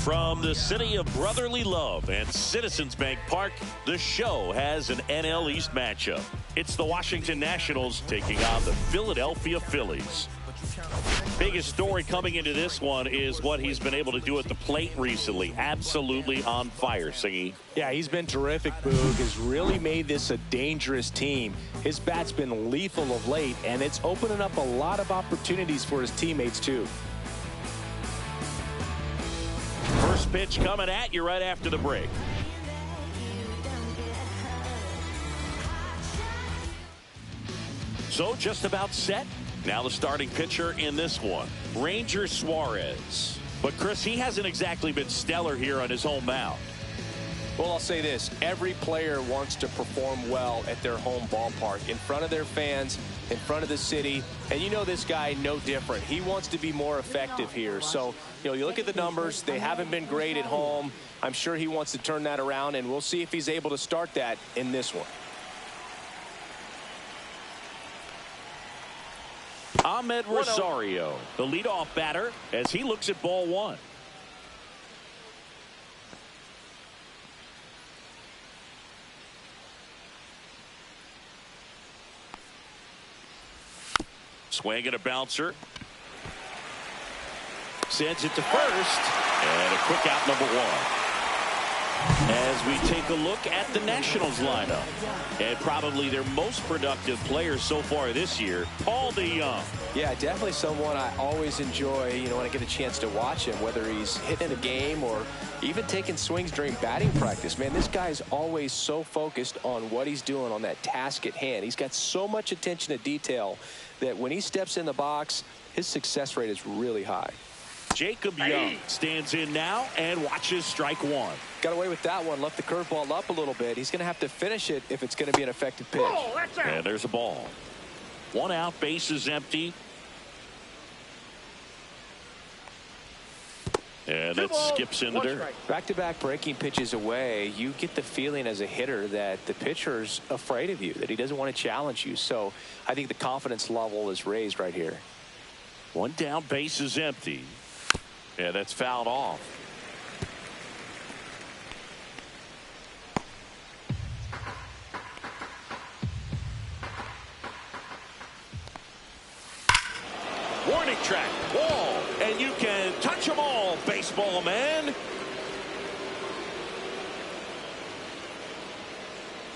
From the city of brotherly love and Citizens Bank Park, the show has an NL East matchup. It's the Washington Nationals taking on the Philadelphia Phillies. Biggest story coming into this one is what he's been able to do at the plate recently. Absolutely on fire, Singy. Yeah, he's been terrific, Boog. Has really made this a dangerous team. His bat's been lethal of late, and it's opening up a lot of opportunities for his teammates, too. First pitch coming at you right after the break. So just about set. Now the starting pitcher in this one, Ranger Suarez. But Chris, he hasn't exactly been stellar here on his home mound. Well, I'll say this. Every player wants to perform well at their home ballpark, in front of their fans, in front of the city. And you know this guy no different. He wants to be more effective here. So, you look at the numbers. They haven't been great at home. I'm sure he wants to turn that around, and we'll see if he's able to start that in this one. Ahmed Rosario, the leadoff batter, as he looks at ball one. Swing and a bouncer. Sends it to first. And a quick out, number one. As we take a look at the Nationals lineup. And probably their most productive player so far this year, Paul DeJong. Yeah, definitely someone I always enjoy, when I get a chance to watch him, whether he's hitting a game or even taking swings during batting practice. Man, this guy is always so focused on what he's doing on that task at hand. He's got so much attention to detail that when he steps in the box, his success rate is really high. Jacob Young stands in now and watches strike one. Got away with that one. Left the curveball up a little bit. He's going to have to finish it if it's going to be an effective pitch. And there's a ball. One out, bases empty. And it skips in the dirt. Back-to-back breaking pitches away, you get the feeling as a hitter that the pitcher's afraid of you, that he doesn't want to challenge you. So I think the confidence level is raised right here. One down, bases empty. Yeah, that's fouled off. Warning track, wall, and you can touch them all, baseball man.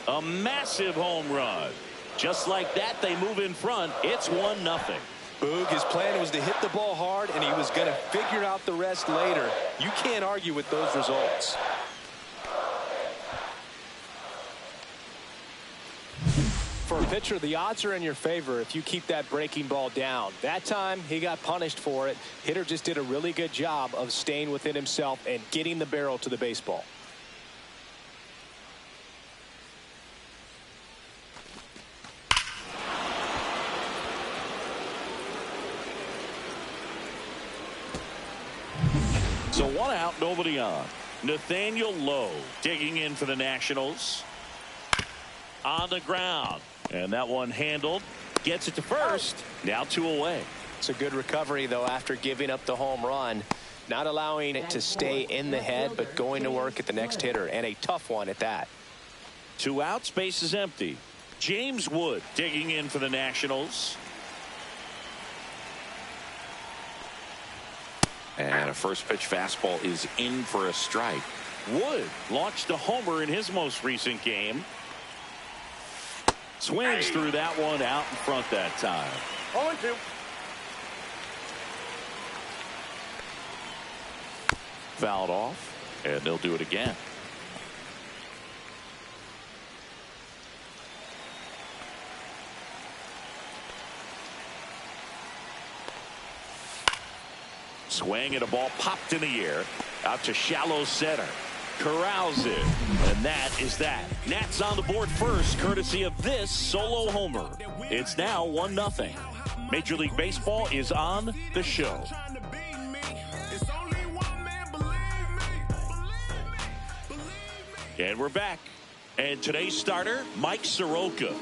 A massive home run. Just like that, they move in front. It's 1-0. Boog, his plan was to hit the ball hard, and he was going to figure out the rest later. You can't argue with those results. For a pitcher, the odds are in your favor if you keep that breaking ball down. That time, he got punished for it. Hitter just did a really good job of staying within himself and getting the barrel to the baseball. So one out, nobody on. Nathaniel Lowe digging in for the Nationals. On the ground. And that one handled. Gets it to first. Now 2 away. It's a good recovery, though, after giving up the home run. Not allowing it to stay in the head, but going to work at the next hitter. And a tough one at that. 2 outs, base is empty. James Wood digging in for the Nationals. And a first pitch fastball is in for a strike. Wood launched a homer in his most recent game. Swings through that one out in front that time. 0-2. Fouled off, and they'll do it again. Swing and a ball popped in the air out to shallow center. Corrals it, and that is that. Nats on the board first, courtesy of this solo homer. It's now 1-0. Major League Baseball is on the show. And we're back. And today's starter, Mike Soroka.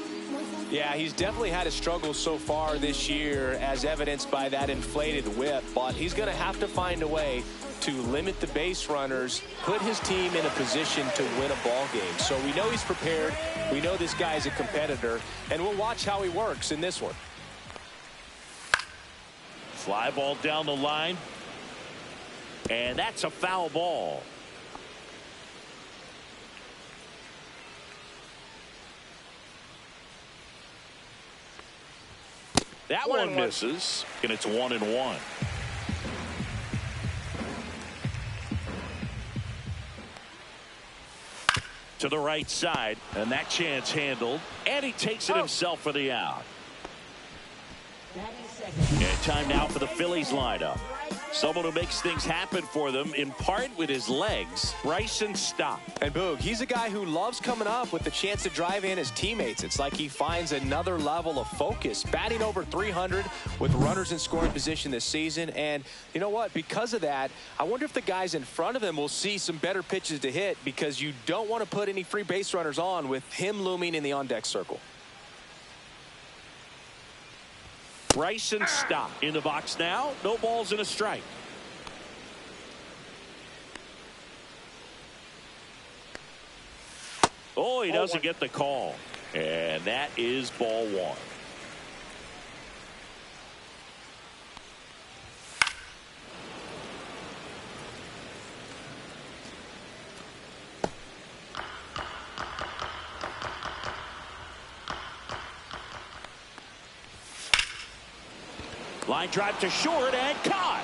Yeah, he's definitely had a struggle so far this year, as evidenced by that inflated whip, but he's going to have to find a way to limit the base runners, put his team in a position to win a ball game. So we know he's prepared. We know this guy's a competitor, and we'll watch how he works in this one. Fly ball down the line, and that's a foul ball. That one misses, and it's 1-1. To the right side, and that chance handled, and he takes it himself for the out. And time now for the Phillies lineup. Someone who makes things happen for them, in part with his legs, Bryson Harper. And Boog, he's a guy who loves coming up with the chance to drive in his teammates. It's like he finds another level of focus. Batting over 300 with runners in scoring position this season. And you know what? Because of that, I wonder if the guys in front of him will see some better pitches to hit, because you don't want to put any free base runners on with him looming in the on-deck circle. Bryson Harper in the box now. No balls and a strike. Oh, he doesn't get the call. And that is ball one. Line drive to short and caught.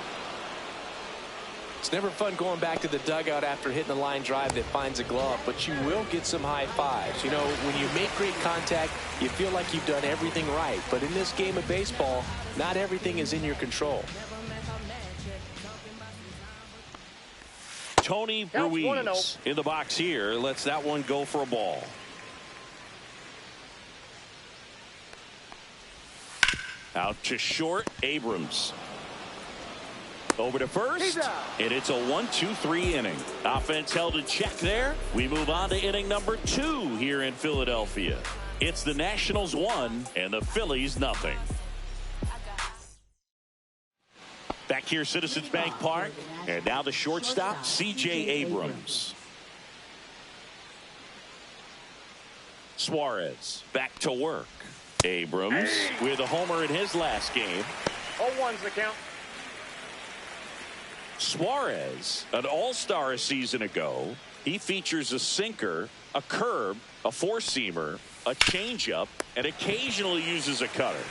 It's never fun going back to the dugout after hitting a line drive that finds a glove, but you will get some high fives. You know, when you make great contact, you feel like you've done everything right. But in this game of baseball, not everything is in your control. Tony Ruiz in the box here. Lets that one go for a ball. Out to short, Abrams. Over to first, and it's a 1-2-3 inning. Offense held in check there. We move on to inning number 2 here in Philadelphia. It's the Nationals 1 and the Phillies nothing. Back here, Citizens Bank Park, and now the shortstop, C.J. Abrams. Suarez back to work. Abrams with a homer in his last game. 0-1's the count. Suarez, an all-star a season ago. He features a sinker, a curve, a four-seamer, a changeup, and occasionally uses a cutter.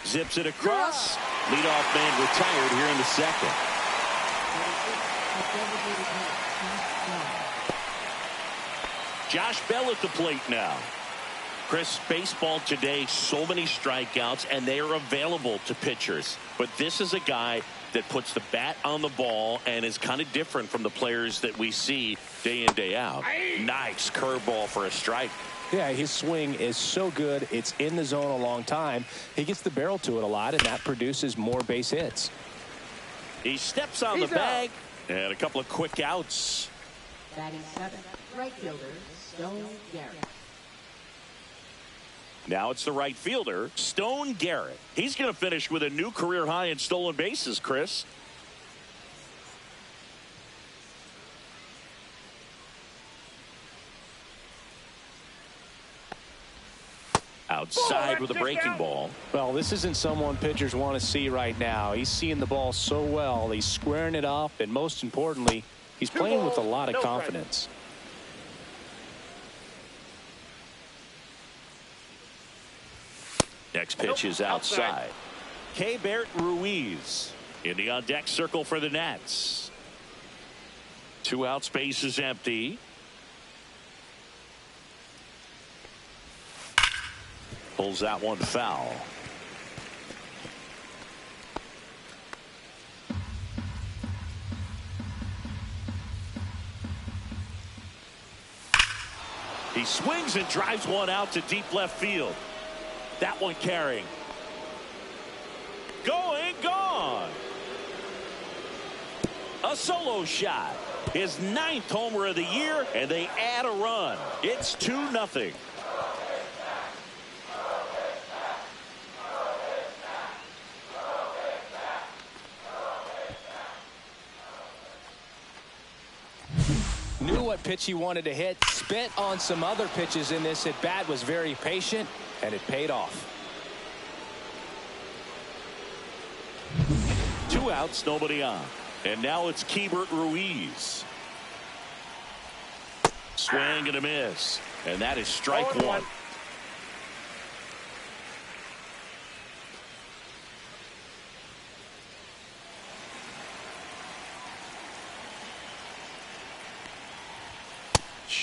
Zips it across. Leadoff man retired here in the second. Josh Bell at the plate now. Chris, baseball today, so many strikeouts, and they are available to pitchers. But this is a guy that puts the bat on the ball and is kind of different from the players that we see day in, day out. Nice curveball for a strike. Yeah, his swing is so good. It's in the zone a long time. He gets the barrel to it a lot, and that produces more base hits. He steps on the bag, and a couple of quick outs. Batting 7th, right fielder, Stone Garrett. Now it's the right fielder, Stone Garrett. He's going to finish with a new career high in stolen bases, Chris. Outside with a breaking ball. Well, this isn't someone pitchers want to see right now. He's seeing the ball so well. He's squaring it up, and most importantly, he's playing with a lot of confidence. Next pitch is outside. Keibert Ruiz in the on-deck circle for the Nats. 2 out, space is empty. Pulls that one foul. He swings and drives one out to deep left field. That one carrying. Going, gone. A solo shot. His 9th homer of the year, and they add a run. It's 2-0. what pitch he wanted to hit. Spit on some other pitches in this at bat. Was very patient, and it paid off. 2 outs, nobody on. And now it's Keibert Ruiz. Swing and a miss. And that is strike 1.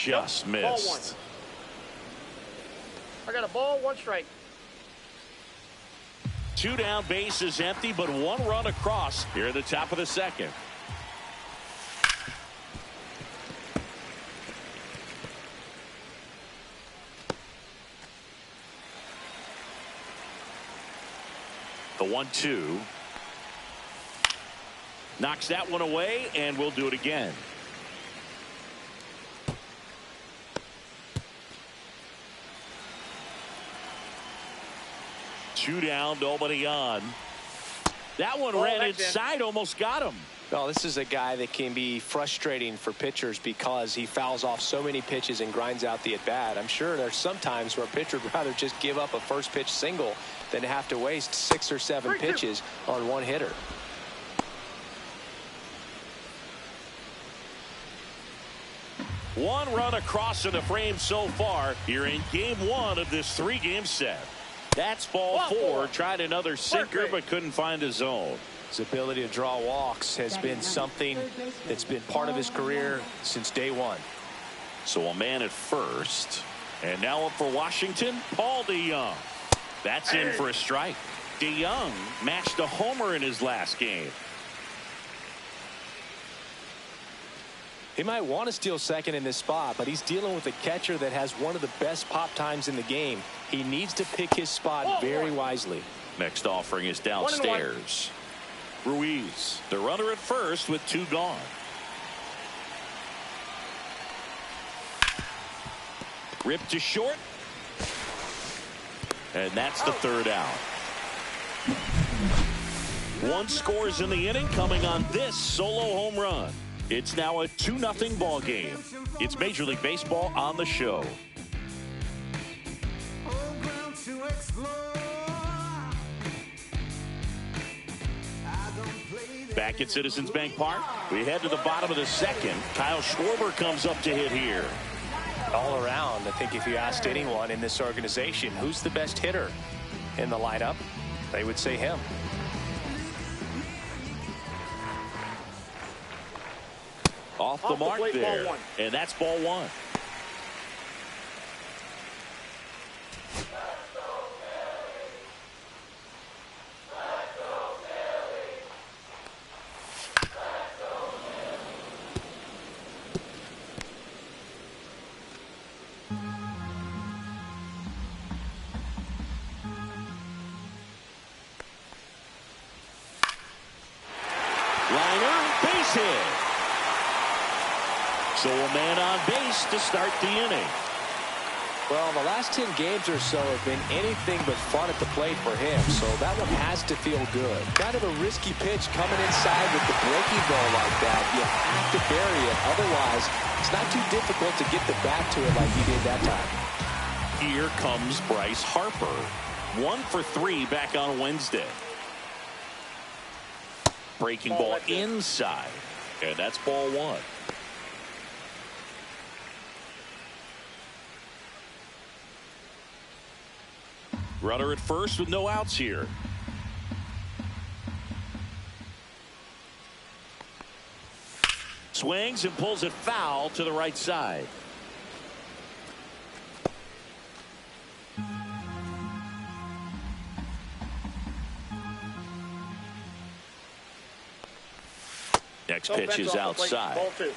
Just missed. Ball 1. I got a ball, 1 strike. 2 down, bases empty, but 1 run across here at the top of the second. The 1-2. Knocks that one away, and we'll do it again. Two down, nobody on. That one ran inside, almost got him. Well, this is a guy that can be frustrating for pitchers because he fouls off so many pitches and grinds out the at-bat. I'm sure there's some times where a pitcher would rather just give up a first pitch single than have to waste 6 or 7 pitches on one hitter. One run across in the frame so far here in game 1 of this 3-game set. That's ball 4. Tried another sinker but couldn't find a zone. His ability to draw walks has been something that's been part of his career since day 1. So a man at first. And now up for Washington, Paul DeYoung. That's in for a strike. DeYoung matched a homer in his last game. He might want to steal second in this spot, but he's dealing with a catcher that has one of the best pop times in the game. He needs to pick his spot very wisely. Next offering is downstairs. Ruiz, the runner at first with 2 gone. Ripped to short. And that's the 3rd out. 1 scores in the inning coming on this solo home run. It's now a 2-0 ball game. It's Major League Baseball on the show. Back at Citizens Bank Park, we head to the bottom of the second. Kyle Schwarber comes up to hit here. All around, I think if you asked anyone in this organization who's the best hitter in the lineup, they would say him. Off the mark there, and that's ball 1. Liner, base hit. So a man on base to start the inning. Well, the last 10 games or so have been anything but fun at the plate for him, so that one has to feel good. Kind of a risky pitch coming inside with the breaking ball like that. You have to bury it. Otherwise, it's not too difficult to get the bat to it like he did that time. Here comes Bryce Harper. 1 for 3 back on Wednesday. Breaking ball inside. And that's ball 1. Runner at first with no outs here. Swings and pulls it foul to the right side. Next pitch is outside. Ball 2.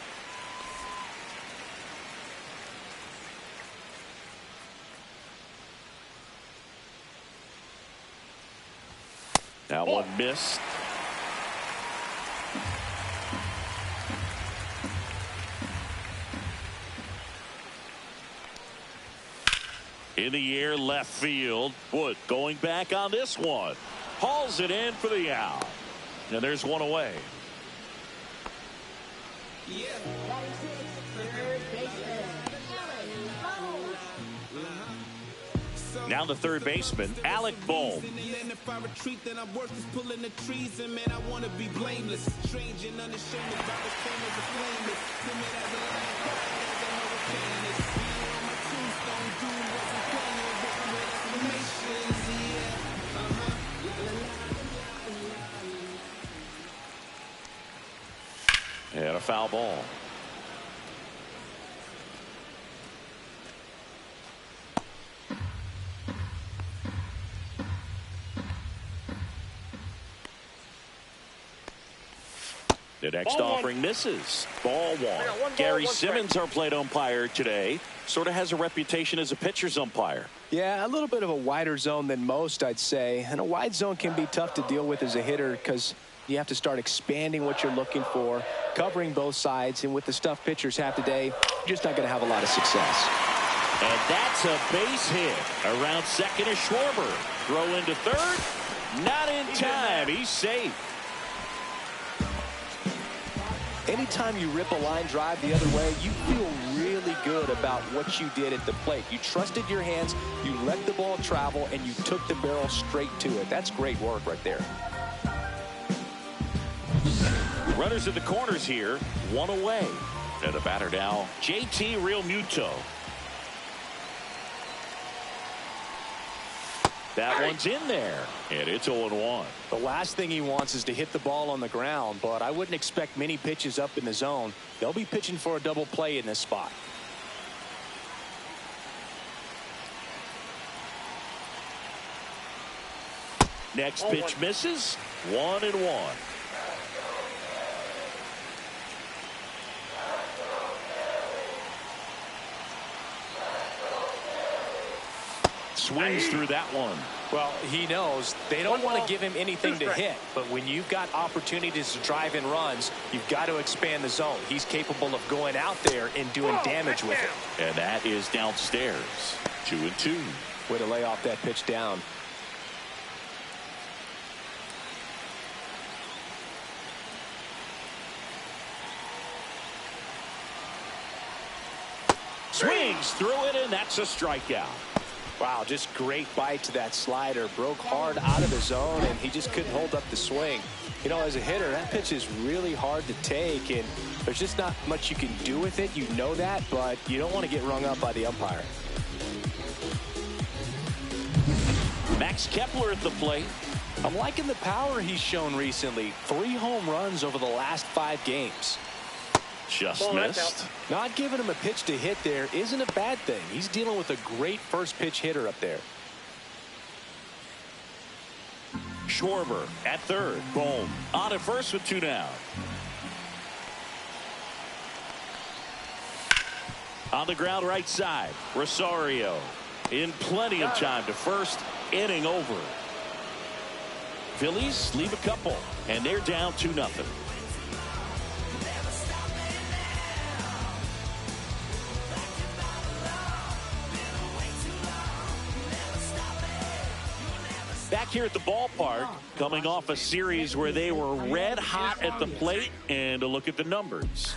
That one missed. In the air, left field. Wood going back on this one. Hauls it in for the out. And there's one away. That is it. Third Now the third baseman, Alec Bohm. And a foul ball. The next offering misses. Ball one. Gary Simmons, our plate umpire today, sort of has a reputation as a pitcher's umpire. Yeah, a little bit of a wider zone than most, I'd say. And a wide zone can be tough to deal with as a hitter because you have to start expanding what you're looking for, covering both sides. And with the stuff pitchers have today, you're just not going to have a lot of success. And that's a base hit. Around second is Schwarber. Throw into third. Not in time. He's safe. Anytime you rip a line drive the other way, you feel really good about what you did at the plate. You trusted your hands, you let the ball travel, and you took the barrel straight to it. That's great work right there. Runners at the corners here, one away. And the batter now, JT Realmuto. That one's in there, and it's 0-1. The last thing he wants is to hit the ball on the ground, but I wouldn't expect many pitches up in the zone. They'll be pitching for a double play in this spot. Next pitch misses. 1-1. Swings through that one. Well, he knows they don't want to give him anything to hit, but when you've got opportunities to drive in runs, you've got to expand the zone. He's capable of going out there and doing damage with it. And that is downstairs. 2-2. Way to lay off that pitch down. Swings through it, and that's a strikeout. Wow, just great bite to that slider. Broke hard out of the zone, and he just couldn't hold up the swing. You know, as a hitter, that pitch is really hard to take, and there's just not much you can do with it. You know that, but you don't want to get rung up by the umpire. Max Kepler at the plate. I'm liking the power he's shown recently. 3 home runs over the last 5 games. Just missed. Not giving him a pitch to hit there isn't a bad thing. He's dealing with a great first pitch hitter up there. Schwarber at third. Boom. On at first with 2 down. On the ground right side. Rosario in plenty of time to first. Inning over. Phillies leave a couple, and they're down 2-0. Back here at the ballpark, coming off a series where they were red hot at the plate, and a look at the numbers.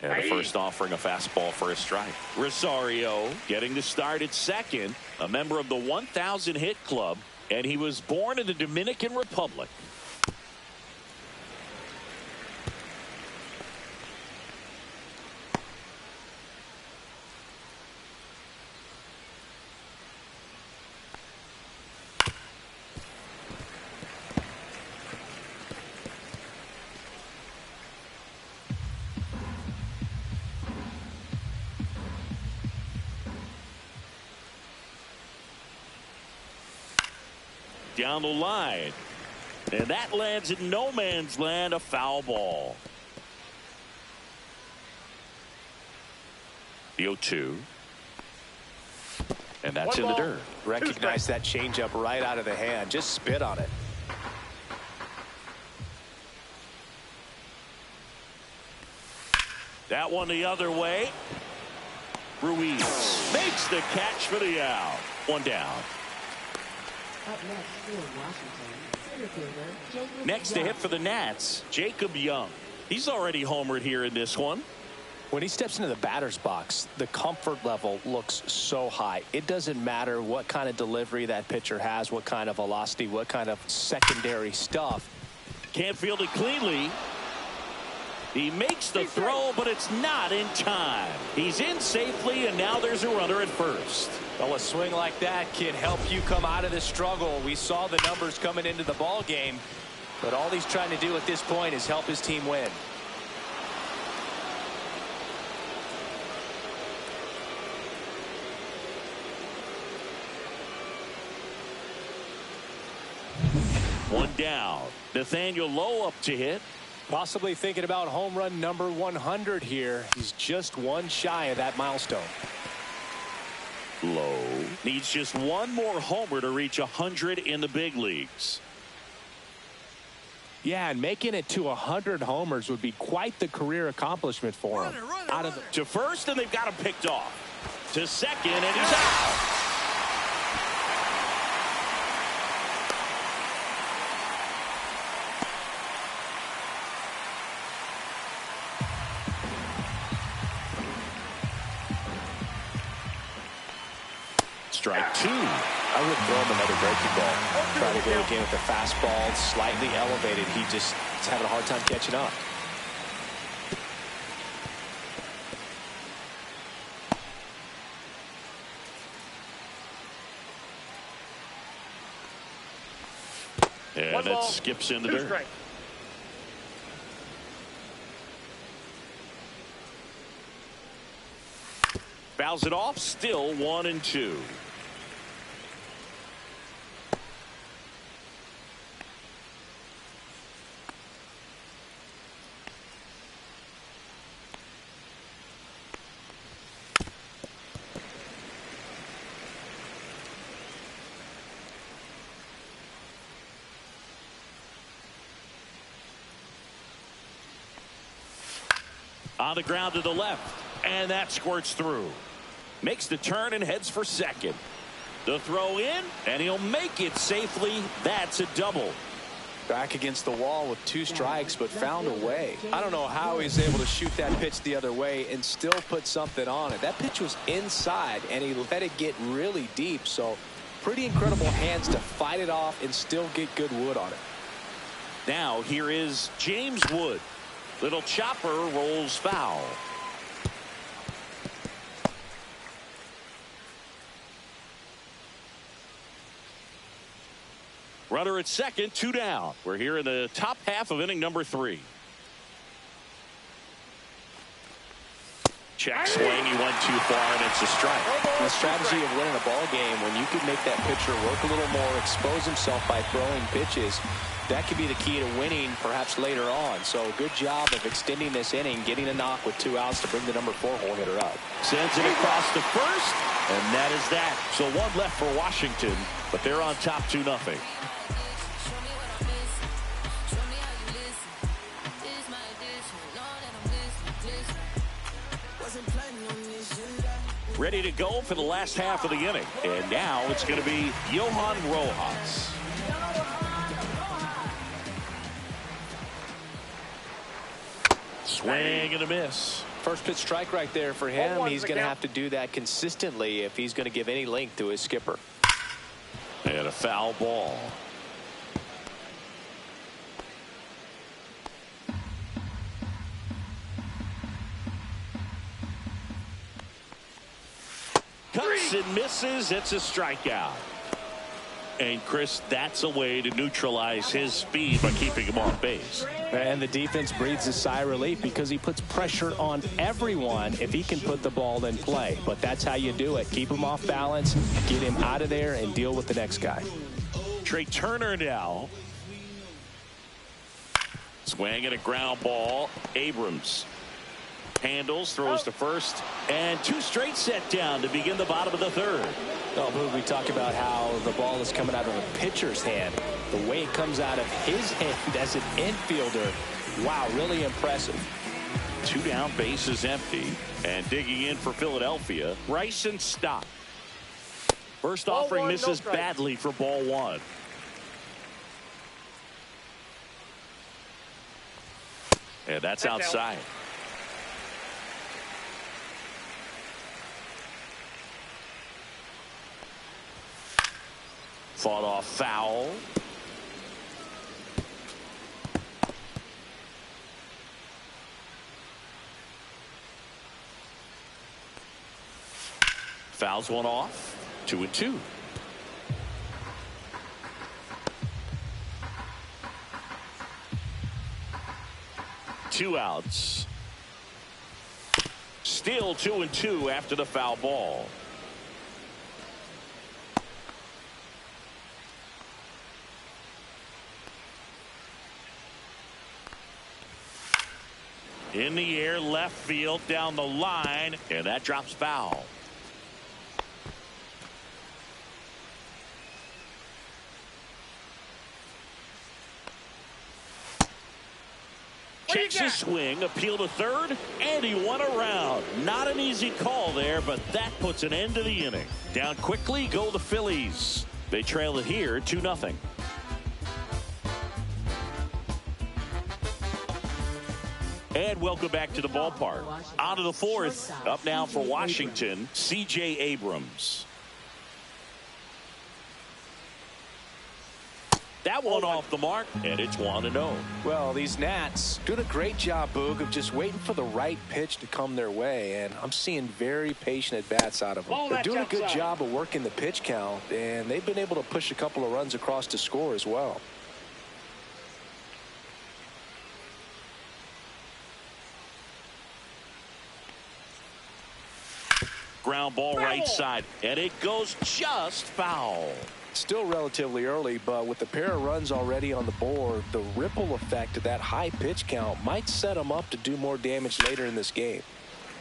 And the first offering a fastball for a strike. Rosario getting the start at second, a member of the 1,000 hit club, and he was born in the Dominican Republic. Down the line, and that lands in no man's land, a foul ball. The 0-2, and that's in the dirt. Recognize that changeup right out of the hand. Just spit on it. That one the other way. Ruiz makes the catch for the out. One down. Up next for Washington, center fielder Jacob Next to Young. hit for the Nats, Jacob Young. He's already homered here in this one. When he steps into the batter's box, the comfort level looks so high. It doesn't matter what kind of delivery that pitcher has, what kind of velocity, what kind of secondary stuff. Can't field it cleanly. He makes the throw, but it's not in time. He's in safely, and now there's a runner at first. Well, a swing like that can help you come out of the struggle. We saw the numbers coming into the ball game, but all he's trying to do at this point is help his team win. One down. Nathaniel Lowe up to hit. Possibly thinking about home run number 100 here. He's just one shy of that milestone. Lowe needs just one more homer to reach 100 in the big leagues. Yeah, and making it to 100 homers would be quite the career accomplishment for him. To first, and they've got him picked off. To second, and he's out. Strike two. I would throw him another breaking ball. Try to go again with the fastball, slightly elevated. He's having a hard time catching up. And it skips into dirt. Strike. Fouls it off. Still 1-2. On the ground to the left, and that squirts through. Makes the turn and heads for second. The throw in, and he'll make it safely. That's a double. Back against the wall with 2 strikes, but found a way. I don't know how he's able to shoot that pitch the other way and still put something on it. That pitch was inside, and he let it get really deep. So pretty incredible hands to fight it off and still get good wood on it. Now here is James Wood. Little chopper rolls foul. Runner at second, 2 down. We're here in the top half of inning number 3. Check swing. He went too far, and it's a strike. The strategy of winning a ball game, when you can make that pitcher work a little more, expose himself by throwing pitches, that could be the key to winning perhaps later on. So good job of extending this inning, getting a knock with 2 outs to bring the number 4 hole hitter up. Sends it across to first, and that is that. So 1 left for Washington, but they're on top 2-0. Ready to go for the last half of the inning. And now it's going to be Johan Rojas. Swing and a miss. First pitch strike right there for him. He's going to have to do that consistently if he's going to give any length to his skipper. And a foul ball. Cuts and misses. It's a strikeout. And Chris, that's a way to neutralize his speed by keeping him off base. And the defense breathes a sigh of relief because he puts pressure on everyone if he can put the ball in play. But that's how you do it. Keep him off balance, get him out of there, and deal with the next guy. Trey Turner now. Swing and a ground ball. Abrams handles, throws to first, and 2 straight set down to begin the bottom of the 3rd. Oh, we talk about how the ball is coming out of a pitcher's hand. The way it comes out of his hand as an infielder, wow, really impressive. Two down, bases empty. And digging in for Philadelphia, Bryson Stott. First offering misses badly for ball one. And that's outside. Fought off foul. Fouls one off. 2-2. Two outs. Still 2-2 after the foul ball. In the air, left field, down the line, and that drops foul. Checks his swing, appeal to third, and he won around. Not an easy call there, but that puts an end to the inning. Down quickly go the Phillies. They trail it here 2-0. And welcome back to the ballpark. On to the fourth. Up now for Washington, C.J. Abrams. That one off the mark, and it's 1-0. Well, these Nats doing a great job, Boog, of just waiting for the right pitch to come their way, and I'm seeing very patient at-bats out of them. They're doing a good job of working the pitch count, and they've been able to push a couple of runs across to score as well. Ground ball right side, and it goes just foul. Still relatively early, but with the pair of runs already on the board, the ripple effect of that high pitch count might set them up to do more damage later in this game.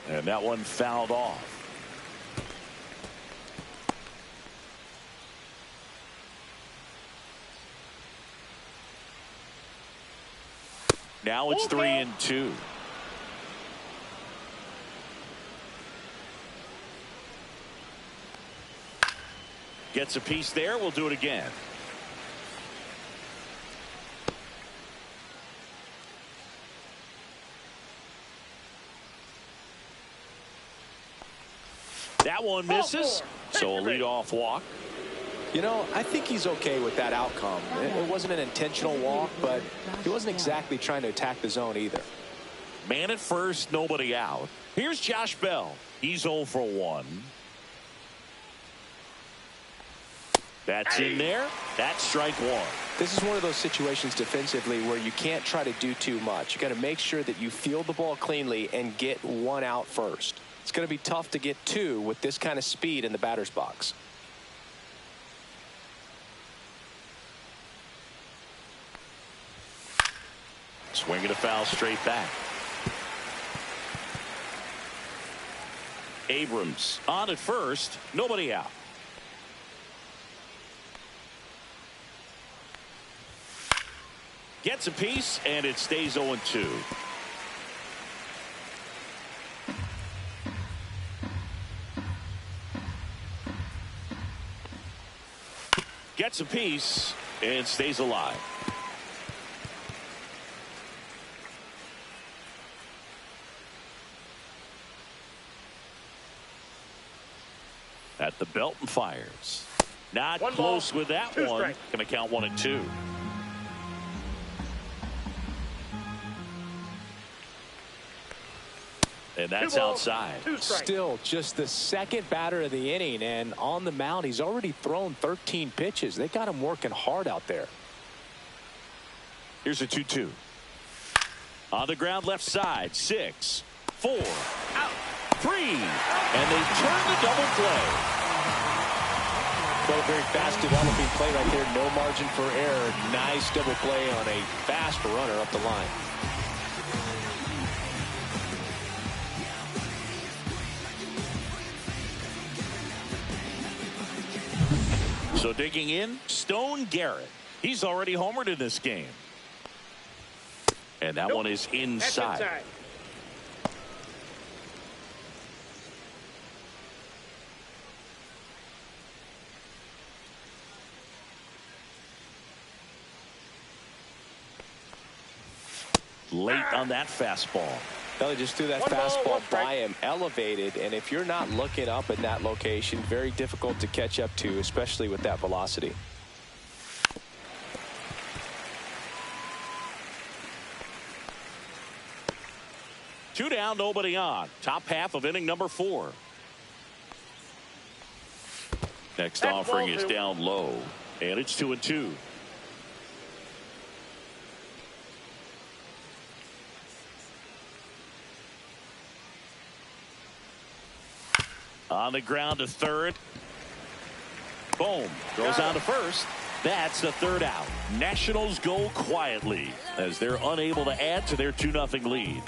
And that one fouled off. Now it's 3-2. Gets a piece there. We'll do it again. That one misses. So a leadoff walk. You know, I think he's okay with that outcome. It wasn't an intentional walk, but he wasn't exactly trying to attack the zone either. Man at first, nobody out. Here's Josh Bell. He's 0 for 1. That's in there. That's strike one. This is one of those situations defensively where you can't try to do too much. You got to make sure that you field the ball cleanly and get one out first. It's going to be tough to get two with this kind of speed in the batter's box. Swinging a foul straight back. Abrams on at first. Nobody out. Gets a piece, and it stays 0-2. Gets a piece, and stays alive. At the belt and fires. Not close with that one. Going to count 1-2. And that's outside. Still just the second batter of the inning, and on the mound he's already thrown 13 pitches. They got him working hard out there. Here's a 2-2. On the ground left side. 6, 4, out, 3, and they turn the double play. Well, a very fast developing play right there. No margin for error. Nice double play on a fast runner up the line. So digging in, Stone Garrett. He's already homered in this game. And that one is inside. late on that fastball. Well, he just threw that fastball by him, elevated, and if you're not looking up in that location, very difficult to catch up to, especially with that velocity. Two down, nobody on. Top half of inning number 4. Next offering is down low, and it's 2-2. On the ground to third. Boom. Goes on to first. That's the third out. Nationals go quietly as they're unable to add to their 2-0 lead.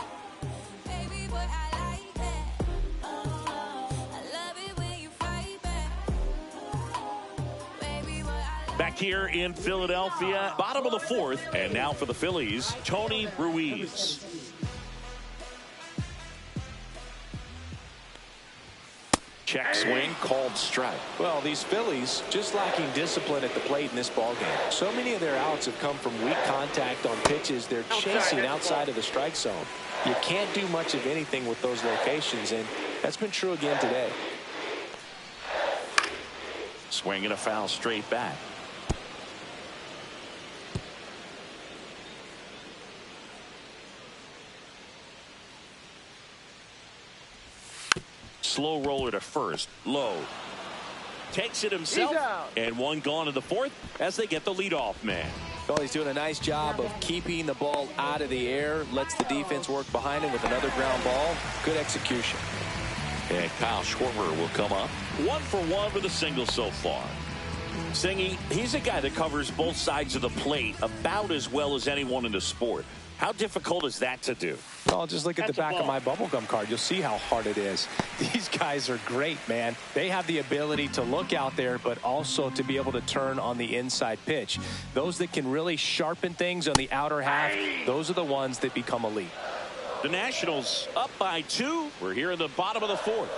Back here in Philadelphia, bottom of the 4th, and now for the Phillies, Tony Ruiz. Check swing, called strike. Well, these Phillies just lacking discipline at the plate in this ballgame. So many of their outs have come from weak contact on pitches they're chasing outside of the strike zone. You can't do much of anything with those locations, and that's been true again today. Swing and a foul straight back. Slow roller to first. Low. Takes it himself. And one gone in the 4th as they get the leadoff man. Well, he's doing a nice job of keeping the ball out of the air. Lets the defense work behind him with another ground ball. Good execution. And Kyle Schwarber will come up. 1 for 1 with a single so far. Singy, he's a guy that covers both sides of the plate about as well as anyone in the sport. How difficult is that to do? Well, just look at the back of my bubblegum card. You'll see how hard it is. These guys are great, man. They have the ability to look out there, but also to be able to turn on the inside pitch. Those that can really sharpen things on the outer half, those are the ones that become elite. The Nationals up by 2. We're here in the bottom of the 4th.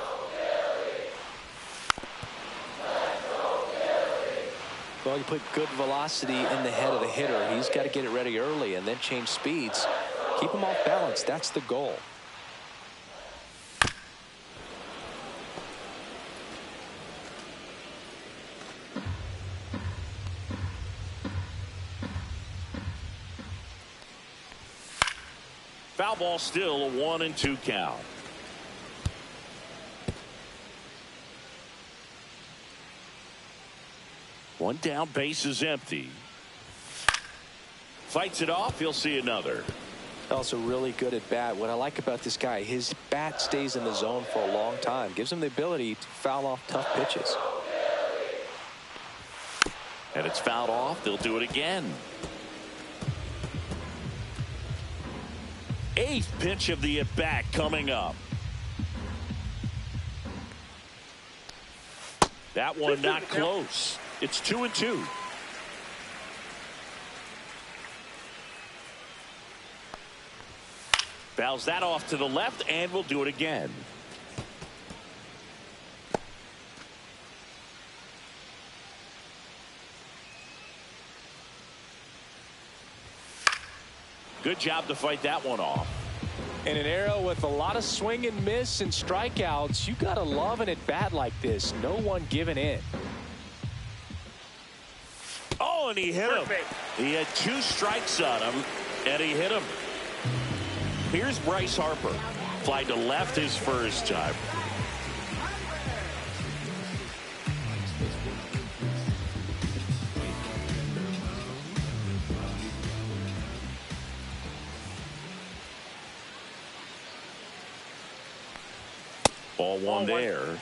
Well, you put good velocity in the head of the hitter. He's got to get it ready early and then change speeds. Keep him off balance. That's the goal. Foul ball, still a 1-2 count. One down, base is empty. Fights it off. He'll see another. Also really good at bat. What I like about this guy, his bat stays in the zone for a long time. Gives him the ability to foul off tough pitches. And it's fouled off. They'll do it again. 8th pitch of the at-bat coming up. That one not close. It's 2-2. Fouls that off to the left, and we'll do it again. Good job to fight that one off. In an era with a lot of swing and miss and strikeouts, you got to love an at-bat like this. No one giving in. Oh, and he hit him. He had 2 strikes on him, and he hit him. Here's Bryce Harper. Fly to left his first time. Ball one there.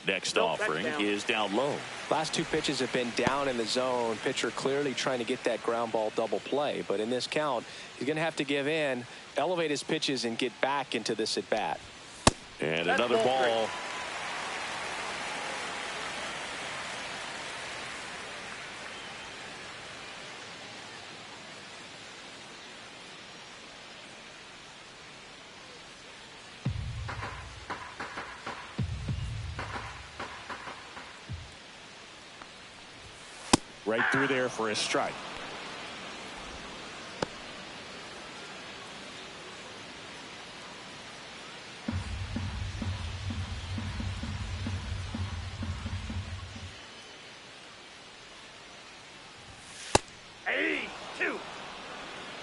Next offering is down low. Last 2 pitches have been down in the zone. Pitcher clearly trying to get that ground ball double play. But in this count, he's going to have to give in, elevate his pitches, and get back into this at bat. And another ball. Right through there for a strike.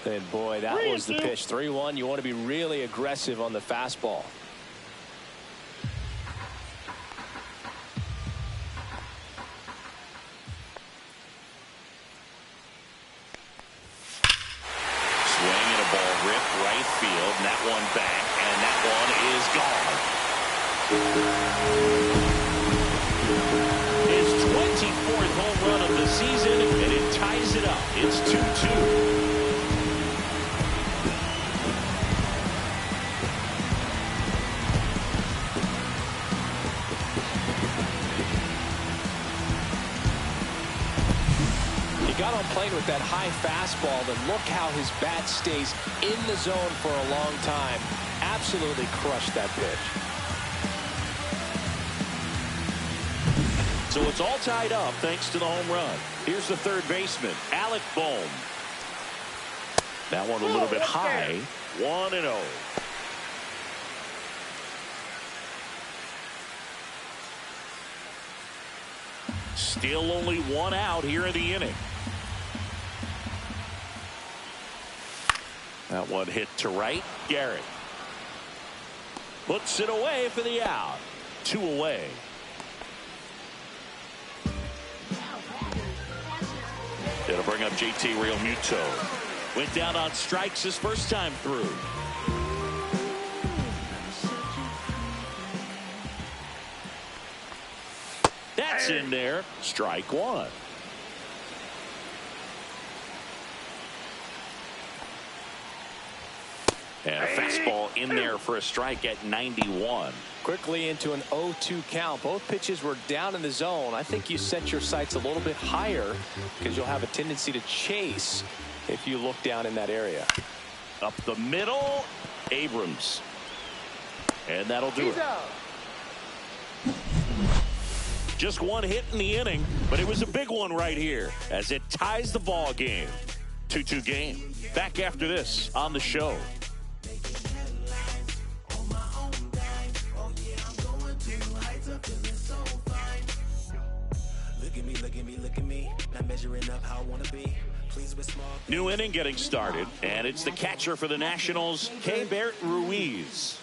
And boy, that was the pitch. 3-1. You want to be really aggressive on the fastball. Swing and a ball ripped right field, and that one back, and that one is gone. His 24th home run of the season, and it ties it up. It's 2-2. Got on plane with that high fastball, and look how his bat stays in the zone for a long time. Absolutely crushed that pitch. So it's all tied up thanks to the home run. Here's the third baseman, Alec Bohm. That one a little bit high. 1-0. Still only one out here in the inning. That one hit to right. Garrett puts it away for the out. 2 away. It'll bring up JT Realmuto. Went down on strikes his first time through. That's in there. Strike one. And a fastball in there for a strike at 91. Quickly into an 0-2 count. Both pitches were down in the zone. I think you set your sights a little bit higher because you'll have a tendency to chase if you look down in that area. Up the middle, Abrams. And that'll do it. Just one hit in the inning, but it was a big one right here as it ties the ball game. 2-2 game. Back after this on the show. New inning getting started, and it's the catcher for the Nationals, Keibert Ruiz.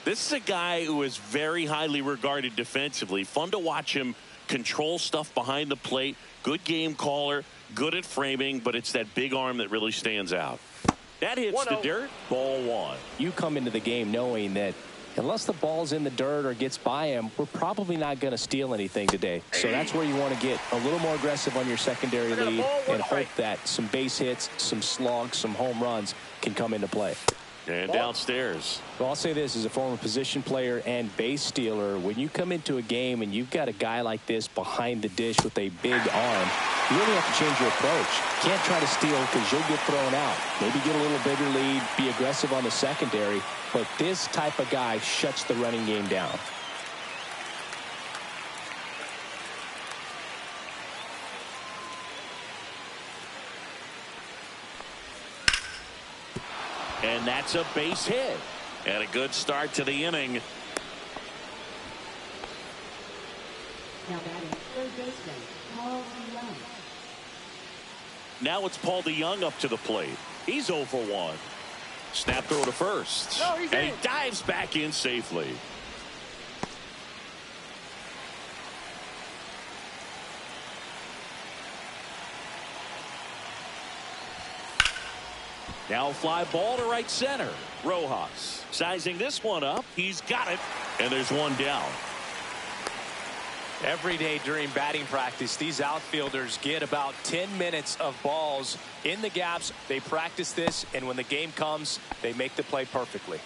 This is a guy who is very highly regarded defensively. Fun to watch him control stuff behind the plate. Good game caller, good at framing, but it's that big arm that really stands out. That hits the dirt. Ball one. You come into the game knowing that unless the ball's in the dirt or gets by him, we're probably not going to steal anything today. So that's where you want to get a little more aggressive on your secondary lead and hope that some base hits, some slugs, some home runs can come into play. And downstairs. Well, I'll say this, as a former position player and base stealer, when you come into a game and you've got a guy like this behind the dish with a big arm, you really have to change your approach. You can't try to steal because you'll get thrown out. Maybe get a little bigger lead, be aggressive on the secondary, but this type of guy shuts the running game down. And that's a base hit. And a good start to the inning. Now batting third baseman, Paul DeYoung. Now it's Paul DeYoung up to the plate. He's 0 for 1. Snap throw to first. And he dives back in safely. Now fly ball to right center. Rojas sizing this one up. He's got it. And there's one down. Every day during batting practice, these outfielders get about 10 minutes of balls in the gaps. They practice this, and when the game comes, they make the play perfectly.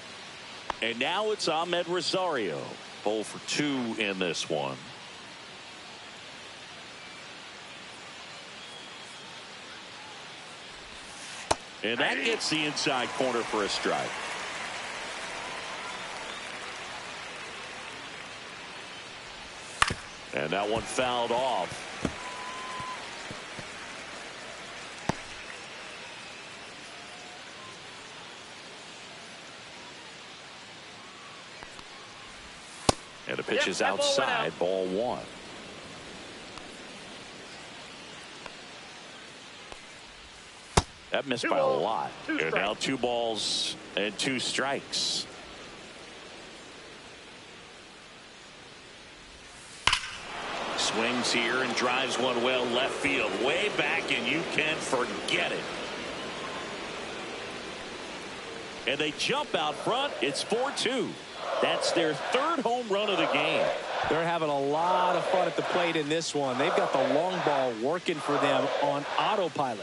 And now it's Ahmed Rosario. 0 for 2 in this one. And that gets the inside corner for a strike. And that one fouled off. And the pitch is outside, ball one. That missed by a lot. And now 2 balls and 2 strikes. Swings here and drives one well left field. Way back, and you can forget it. And they jump out front. It's 4-2. That's their 3rd home run of the game. They're having a lot of fun at the plate in this one. They've got the long ball working for them on autopilot.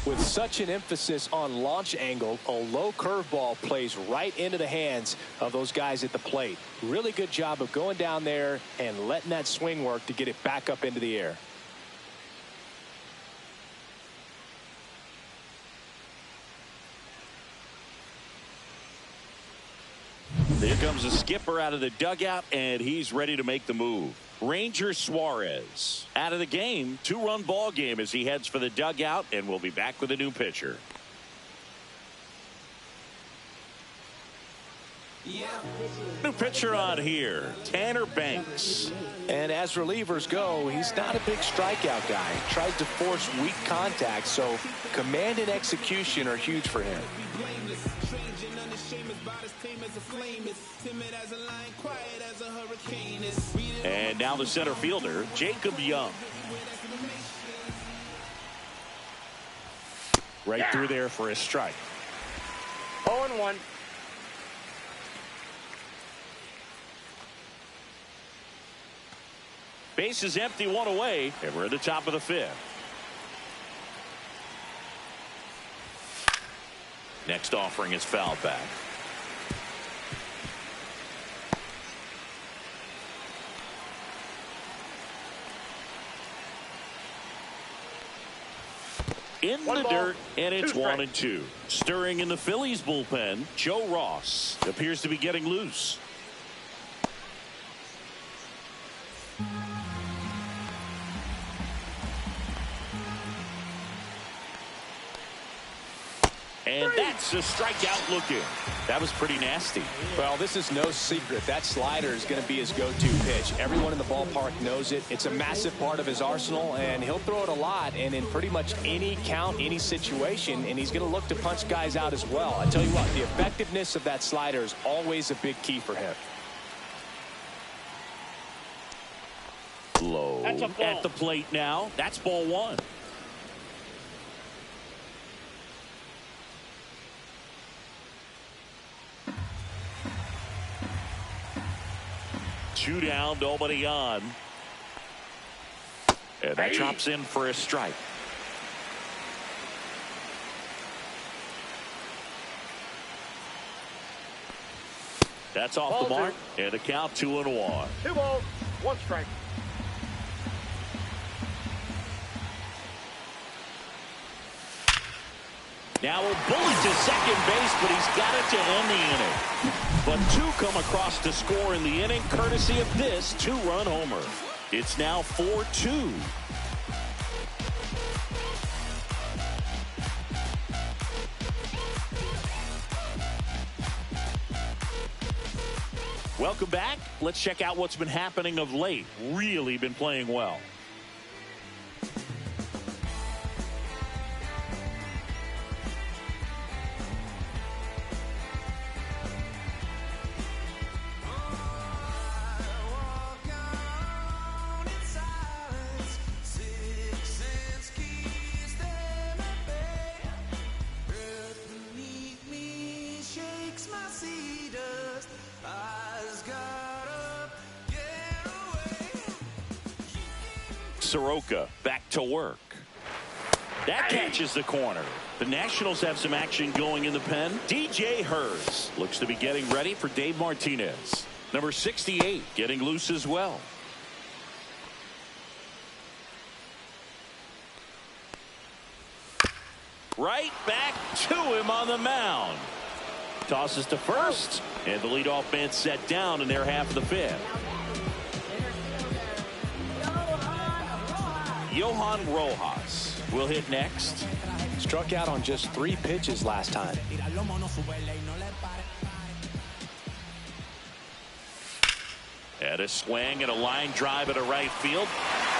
With such an emphasis on launch angle, a low curveball plays right into the hands of those guys at the plate. Really good job of going down there and letting that swing work to get it back up into the air. Here comes the skipper out of the dugout, and he's ready to make the move. Ranger Suarez out of the game. 2-run ball game as he heads for the dugout, and we'll be back with a new pitcher. New pitcher on here, Tanner Banks. And as relievers go, he's not a big strikeout guy. He tries to force weak contact, so command and execution are huge for him. And now the center fielder, Jacob Young. Right through there for a strike. 0-1. Base is empty, 1 away, and we're at the top of the 5th. Next offering is fouled back. In the dirt, and it's 1-2. Stirring in the Phillies bullpen, Joe Ross appears to be getting loose. And that's a strikeout looking. That was pretty nasty. Well, this is no secret. That slider is going to be his go-to pitch. Everyone in the ballpark knows it. It's a massive part of his arsenal, and he'll throw it a lot and in pretty much any count, any situation, and he's going to look to punch guys out as well. I tell you what, the effectiveness of that slider is always a big key for him. Low at the plate now. That's ball 1. Two down, nobody on. And that drops in for a strike. That's off the mark, and the count 2-1. 2 balls, 1 strike. Now a bullet to second base, but he's got it to end the inning. But 2 come across to score in the inning, courtesy of this 2-run homer. It's now 4-2. Welcome back. Let's check out what's been happening of late. Really been playing well. Soroka back to work. That catches the corner. The Nationals have some action going in the pen. DJ Hurts looks to be getting ready for Dave Martinez. Number 68 getting loose as well. Right back to him on the mound. Tosses to first, and the leadoff man set down in their half of the 5th. Johan Rojas will hit next. Struck out on just 3 pitches last time. And a swing and a line drive at a right field.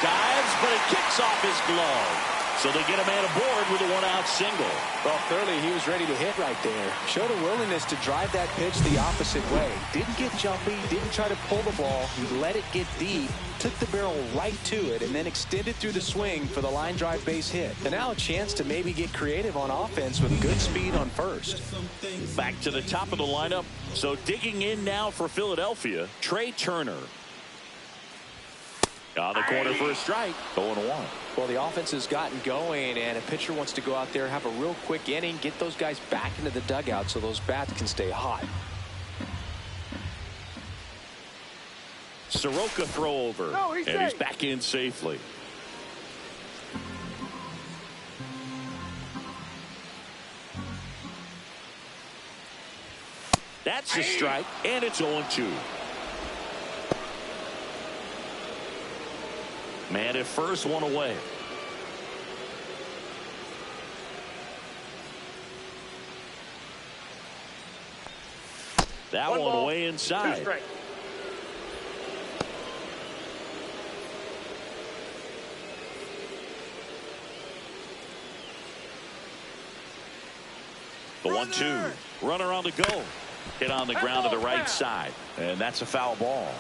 Dives, but it kicks off his glove. So they get a man aboard with a 1-out single. Well, clearly he was ready to hit right there. Showed a willingness to drive that pitch the opposite way. Didn't get jumpy, didn't try to pull the ball. He let it get deep, took the barrel right to it, and then extended through the swing for the line drive base hit. And now a chance to maybe get creative on offense with good speed on first. Back to the top of the lineup. So digging in now for Philadelphia, Trey Turner. On the corner for a strike. 0-1. Well, the offense has gotten going, and a pitcher wants to go out there, have a real quick inning, get those guys back into the dugout so those bats can stay hot. Soroka throw over. And he's back in safely. That's a strike, and it's 0-2. Man at first, 1 away. That one away inside. 2 strikes. The 1-2. Runner on the go. Hit on the ground to the right side. And that's a foul ball.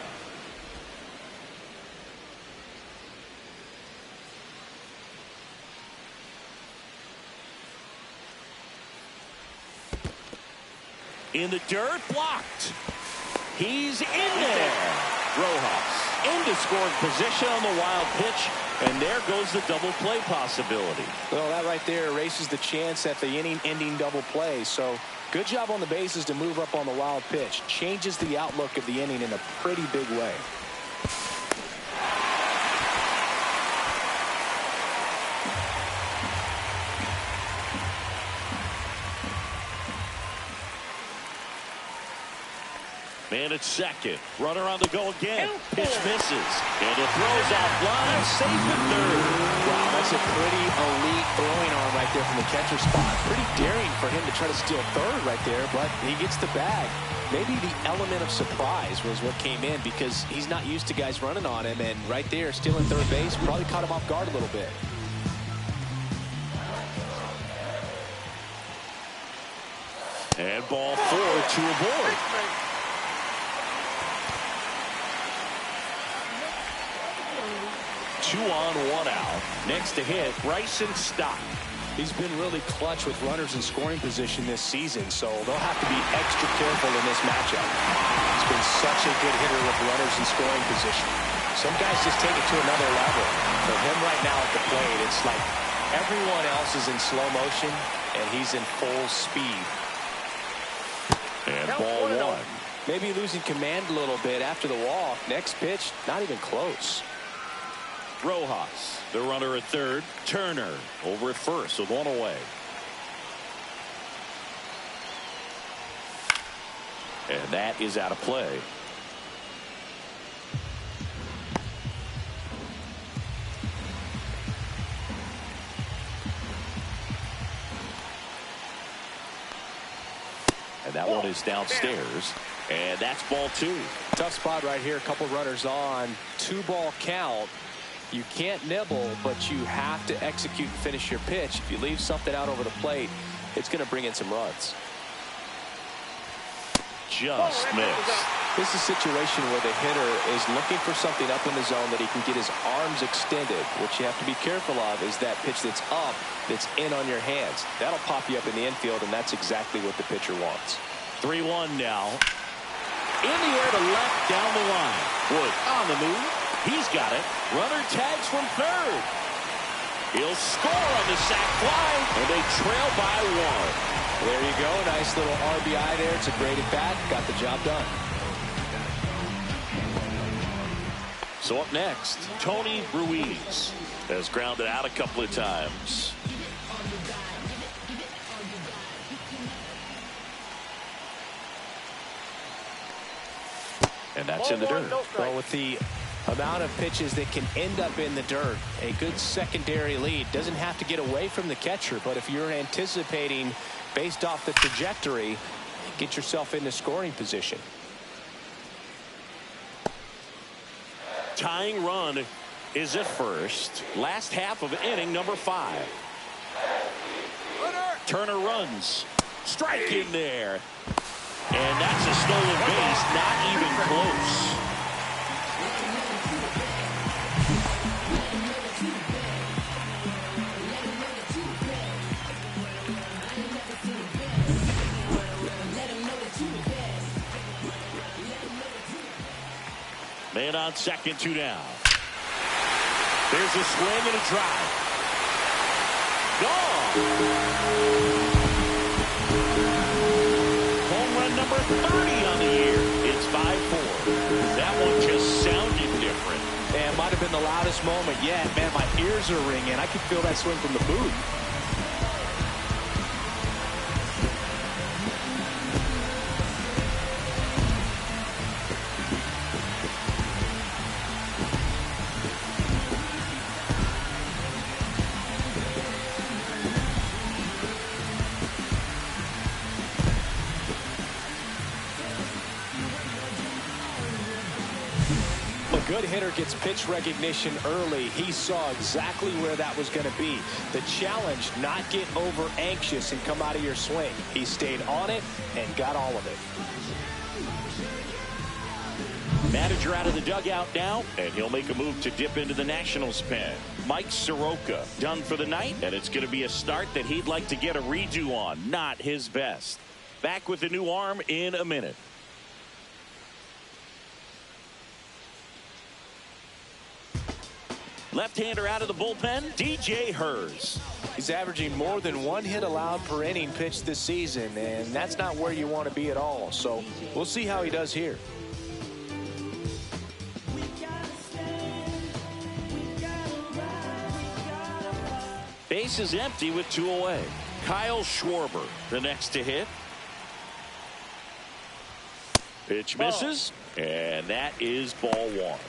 In the dirt, blocked. He's in there. Rojas into scoring position on the wild pitch, and there goes the double play possibility. Well, that right there erases the chance at the inning-ending double play. So good job on the bases to move up on the wild pitch. Changes the outlook of the inning in a pretty big way. Man at second. Runner on the go again. Pitch misses. And it throws offline. Safe at third. Wow, that's a pretty elite throwing arm right there from the catcher spot. Pretty daring for him to try to steal third right there, but he gets the bag. Maybe the element of surprise was what came in because he's not used to guys running on him, and right there, stealing third base probably caught him off guard a little bit. And ball 4, 2 aboard. Two on, 1 out. Next to hit, Bryson Stott. He's been really clutch with runners in scoring position this season, so they'll have to be extra careful in this matchup. He's been such a good hitter with runners in scoring position. Some guys just take it to another level. For him right now at the plate, it's like everyone else is in slow motion, and he's in full speed. And ball 1. Maybe losing command a little bit after the walk. Next pitch, not even close. Rojas, the runner at third. Turner over at first with 1 away. And that is out of play. And that one is downstairs. And that's ball 2. Tough spot right here. A couple runners on. 2-ball count. You can't nibble, but you have to execute and finish your pitch. If you leave something out over the plate, it's going to bring in some runs. Just missed. This is a situation where the hitter is looking for something up in the zone that he can get his arms extended. What you have to be careful of is that pitch that's up, that's in on your hands. That'll pop you up in the infield, and that's exactly what the pitcher wants. 3-1 now. In the air to left, down the line. Wood on the move. He's got it. Runner tags from third. He'll score on the sac fly, and they trail by 1. There you go. Nice little RBI there. It's a great at bat. Got the job done. So up next, Tony Ruiz has grounded out a couple of times. And that's in the dirt. No Well, with the Amount of pitches that can end up in the dirt. A good secondary lead. Doesn't have to get away from the catcher, but if you're anticipating based off the trajectory, get yourself into scoring position. Tying run is at first. Last half of inning number 5. Turner runs. Strike in there. And that's a stolen base. Not even close. Man on second, 2 down. There's a swing and a drive. Gone. Home run number 30 on the year. It's 5-4. That one just sounded different. And might have been the loudest moment yet. Man, my ears are ringing. I could feel that swing from the booth. Good hitter gets pitch recognition early. He saw exactly where that was going to be. The challenge, not get over anxious and come out of your swing. He stayed on it and got all of it. Manager out of the dugout now, and he'll make a move to dip into the Nationals pen. Mike Soroka done for the night, and it's going to be a start that he'd like to get a redo on. Not his best. Back with the new arm in a minute. Left-hander out of the bullpen, DJ Hers. He's averaging more than 1 hit allowed per inning pitched this season, and that's not where you want to be at all. So we'll see how he does here. Base is empty with 2 away. Kyle Schwarber, the next to hit. Pitch misses, and that is ball 1.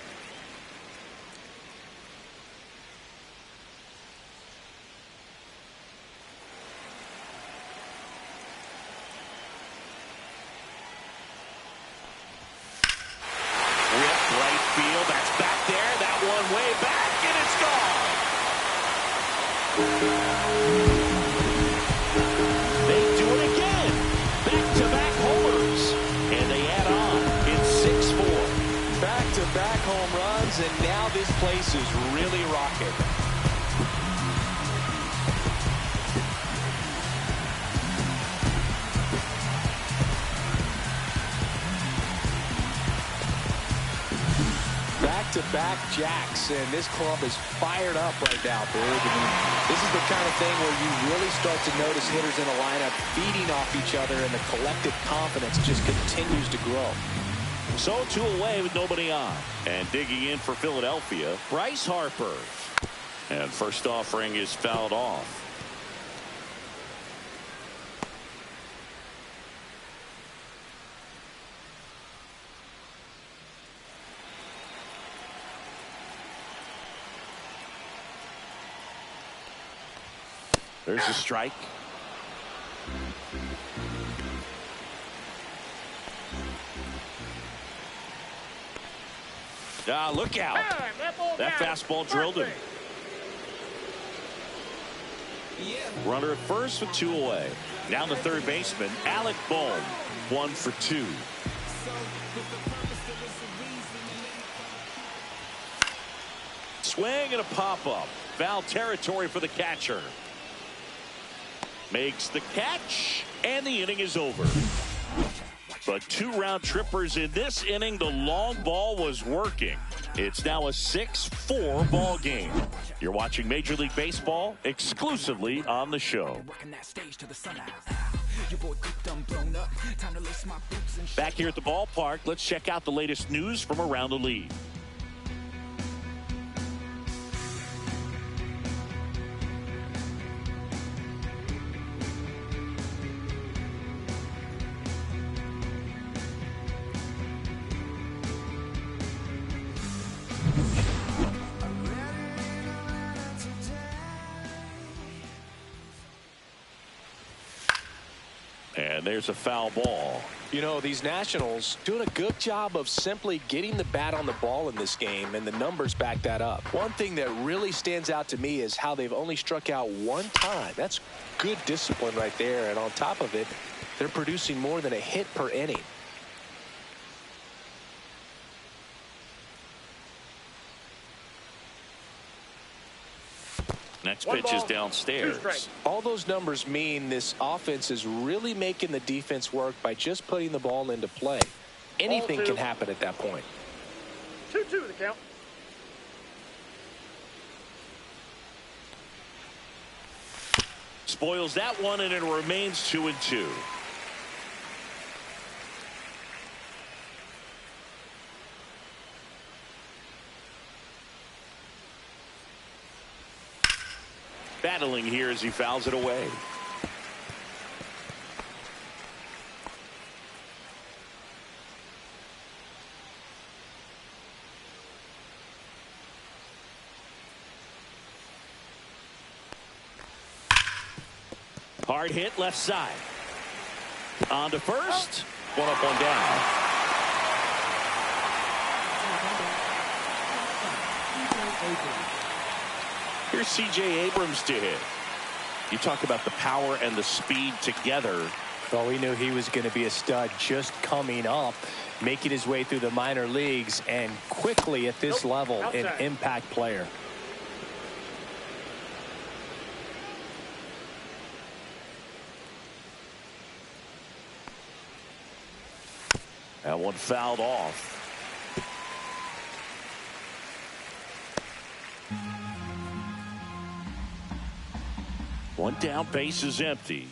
And now this place is really rocking. Back-to-back jacks, and this club is fired up right now, Big. I mean, this is the kind of thing where you really start to notice hitters in a lineup feeding off each other, and the collective confidence just continues to grow. So 2 away with nobody on. And digging in for Philadelphia, Bryce Harper. And first offering is fouled off. There's a strike. Look out. That fastball drilled him. Runner at first with 2 away. Now the third baseman, Alec Bohm, 1 for 2. Swing and a pop-up. Foul territory for the catcher. Makes the catch, and the inning is over. But 2 round trippers in this inning. The long ball was working. It's now a 6-4 ball game. You're watching Major League Baseball exclusively on the show. Back here at the ballpark, let's check out the latest news from around the league. And there's a foul ball. You know, these Nationals doing a good job of simply getting the bat on the ball in this game, and the numbers back that up. One thing that really stands out to me is how they've only struck out one time. That's good discipline right there, and on top of it, they're producing more than a hit per inning. Next pitch is downstairs. All those numbers mean this offense is really making the defense work by just putting the ball into play. Anything can happen at that point. 2-2 the count. Spoils that one, and it remains 2-2. Battling here as he fouls it away. Hard hit left side. On to first. One up, one down. Here's C.J. Abrams to hit. You talk about the power and the speed together. Well, we knew he was going to be a stud just coming up, making his way through the minor leagues, and quickly at this level, an impact player. That one fouled off. One down, base is empty.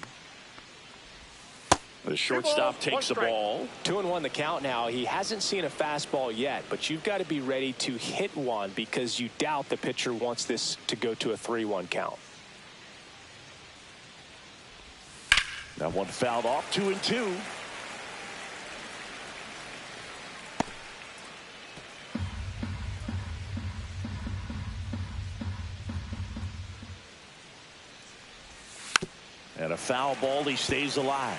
The shortstop takes the ball. 2-1 the count now. He hasn't seen a fastball yet, but you've got to be ready to hit one because you doubt the pitcher wants this to go to a 3-1 count. That one fouled off. 2-2. And a foul ball. He stays alive.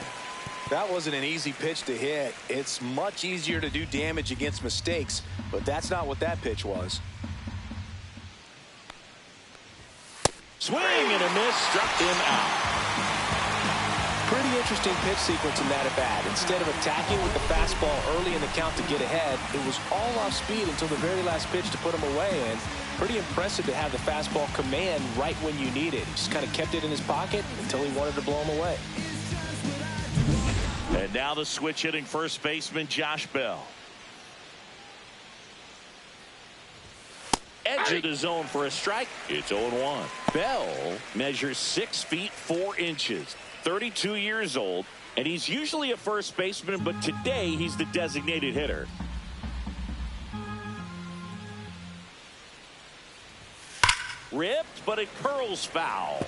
That wasn't an easy pitch to hit. It's much easier to do damage against mistakes, but that's not what that pitch was. Swing and a miss, struck him out. Pretty interesting pitch sequence in that at bat. Instead of attacking with the fastball early in the count to get ahead, it was all off speed until the very last pitch to put him away. And pretty impressive to have the fastball command right when you need it. He just kind of kept it in his pocket until he wanted to blow him away. And now the switch hitting first baseman Josh Bell. Edge of the zone for a strike. It's 0-1. Bell measures 6 feet 4 inches, 32 years old, and he's usually a first baseman, but today he's the designated hitter. Ripped, but it curls foul.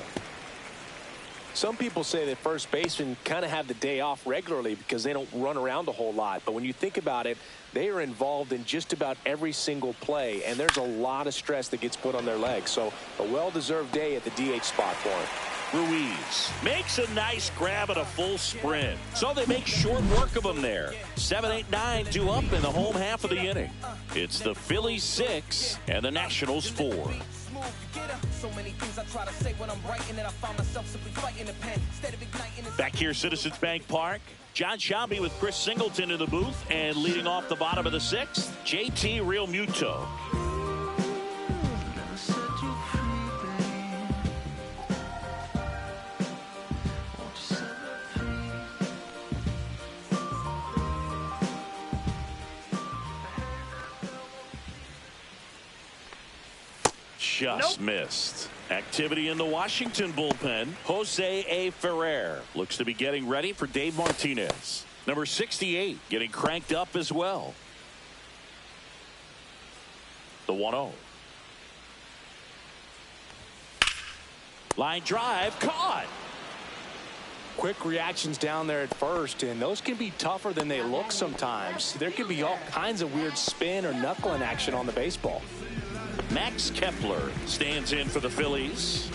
Some people say that first basemen kind of have the day off regularly because they don't run around a whole lot. But when you think about it, they are involved in just about every single play, and there's a lot of stress that gets put on their legs. So a well-deserved day at the DH spot for him. Ruiz makes a nice grab at a full sprint. So they make short work of him there. 7, 8, 9 due up in the home half of the inning. It's the Phillies 6 and the Nationals 4. Back here, Citizens Bank Park. John Shelby with Chris Singleton in the booth, and leading off the bottom of the 6th, JT Realmuto. Just missed. Activity in the Washington bullpen. Jose A. Ferrer looks to be getting ready for Dave Martinez. Number 68 getting cranked up as well. The 1-0. Line drive caught. Quick reactions down there at first, and those can be tougher than they look sometimes. There can be all kinds of weird spin or knuckling action on the baseball. Max Kepler stands in for the Phillies.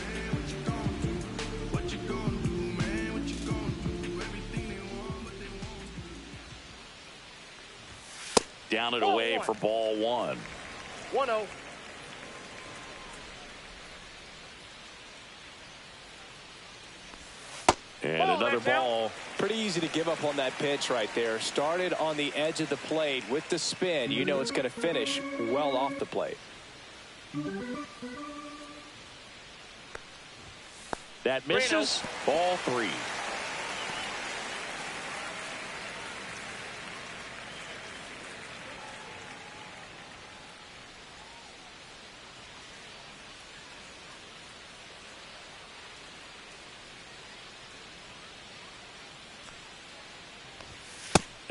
down and Ball away one. for ball one. 1-0. And Ball, another that's out. ball. Pretty easy to give up on that pitch right there. Started on the edge of the plate with the spin. You know it's going to finish well off the plate. That misses. Ball three.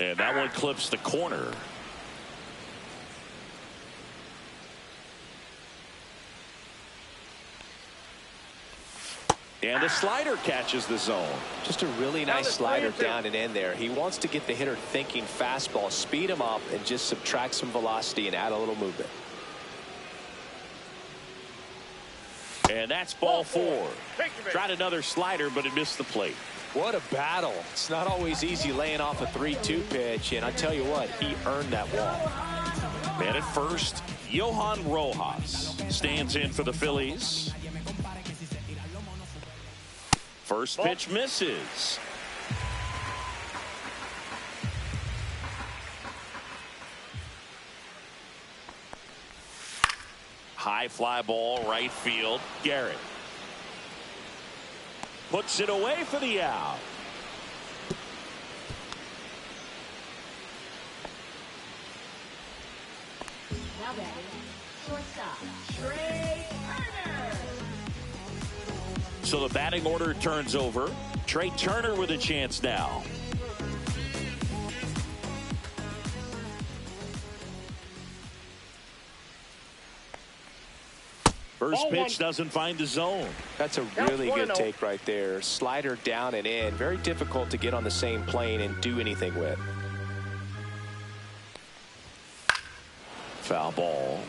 And that one clips the corner. And the slider catches the zone. Just a really nice slider down and in there. He wants to get the hitter thinking fastball, speed him up, and just subtract some velocity and add a little movement. And that's ball four. Take your base. Tried another slider, but it missed the plate. What a battle. It's not always easy laying off a 3-2 pitch, and I tell you what, he earned that walk. Man at first, Johan Rojas stands in for the Phillies. First pitch misses. High fly ball, right field. Garrett puts it away for the out. Now batting, shortstop, Trey Turner. So the batting order turns over. Trey Turner with a chance now. First pitch doesn't find the zone. That's a really good take right there. Slider down and in. Very difficult to get on the same plane and do anything with. Foul ball.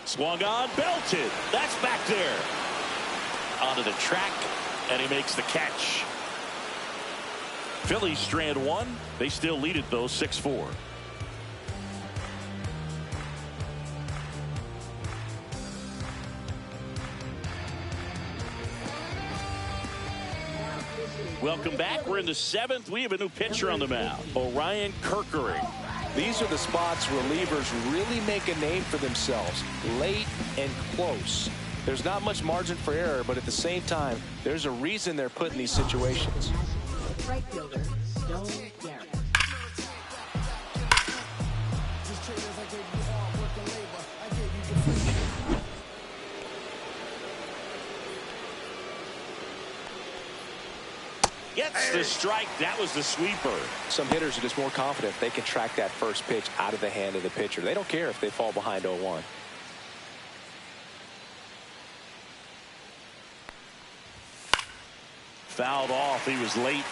Swung on, belted. That's back there. Onto the track, and he makes the catch. Phillies strand one. They still lead it, though, 6-4. Welcome back. We're in the seventh. We have a new pitcher on the mound, Orion Kerkering. These are the spots relievers really make a name for themselves. Late and close. There's not much margin for error, but at the same time, there's a reason they're put in these situations. Right fielder, Stone Garrett. Gets the strike. That was the sweeper. Some hitters are just more confident if they can track that first pitch out of the hand of the pitcher. They don't care if they fall behind 0-1. Fouled off. He was late.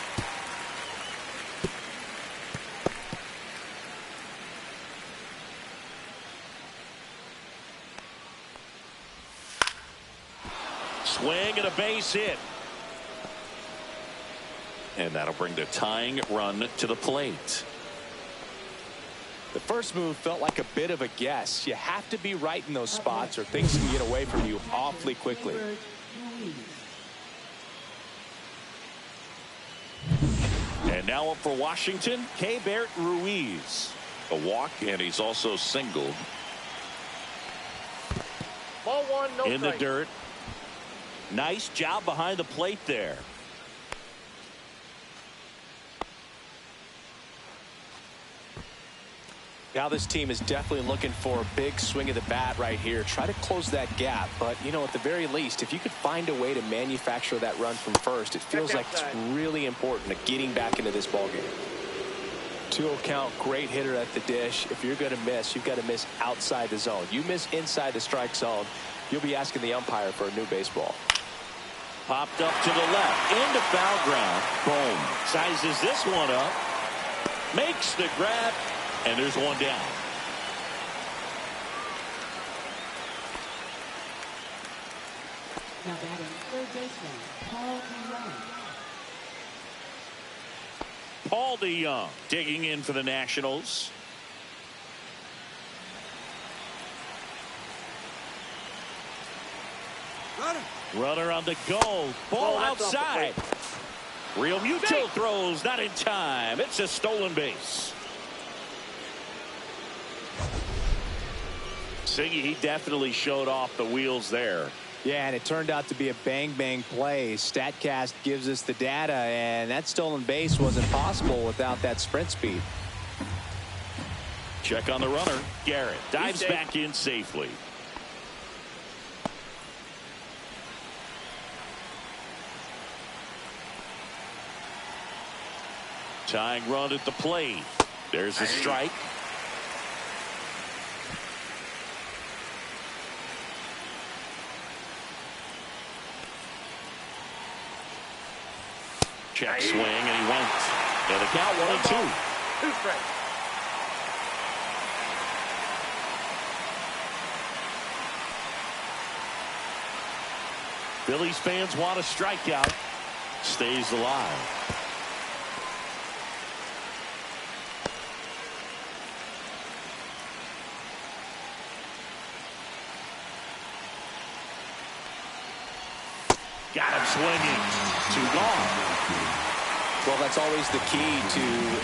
Swing and a base hit. And that'll bring the tying run to the plate. The first move felt like a bit of a guess. You have to be right in those spots or things can get away from you awfully quickly. And now up for Washington, Keibert Ruiz. A walk, and he's also singled. Ball one, no In the strike. dirt. Nice job behind the plate there. Now this team is definitely looking for a big swing of the bat right here. Try to close that gap. But, you know, at the very least, if you could find a way to manufacture that run from first, it feels like it's really important to getting back into this ballgame. 2-0 count, great hitter at the dish. If you're going to miss, you've got to miss outside the zone. You miss inside the strike zone, you'll be asking the umpire for a new baseball. Popped up to the left. Into foul ground. Boom. Sizes this one up. Makes the grab. And there's one down. Now batting third baseman, Paul DeYoung. Paul DeYoung digging in for the Nationals. Runner on the go. Ball outside. Real Muto throws not in time. It's a stolen base. Siggy, he definitely showed off the wheels there. Yeah, and it turned out to be a bang-bang play. StatCast gives us the data, and that stolen base wasn't possible without that sprint speed. Check on the runner. Garrett dives back in safely. Tying run at the plate. There's a strike. Check swing, and he went. And the count 1-2. 2 strikes. Phillies fans want a strikeout. Stays alive. Got him swinging. 2 gone. Well, that's always the key to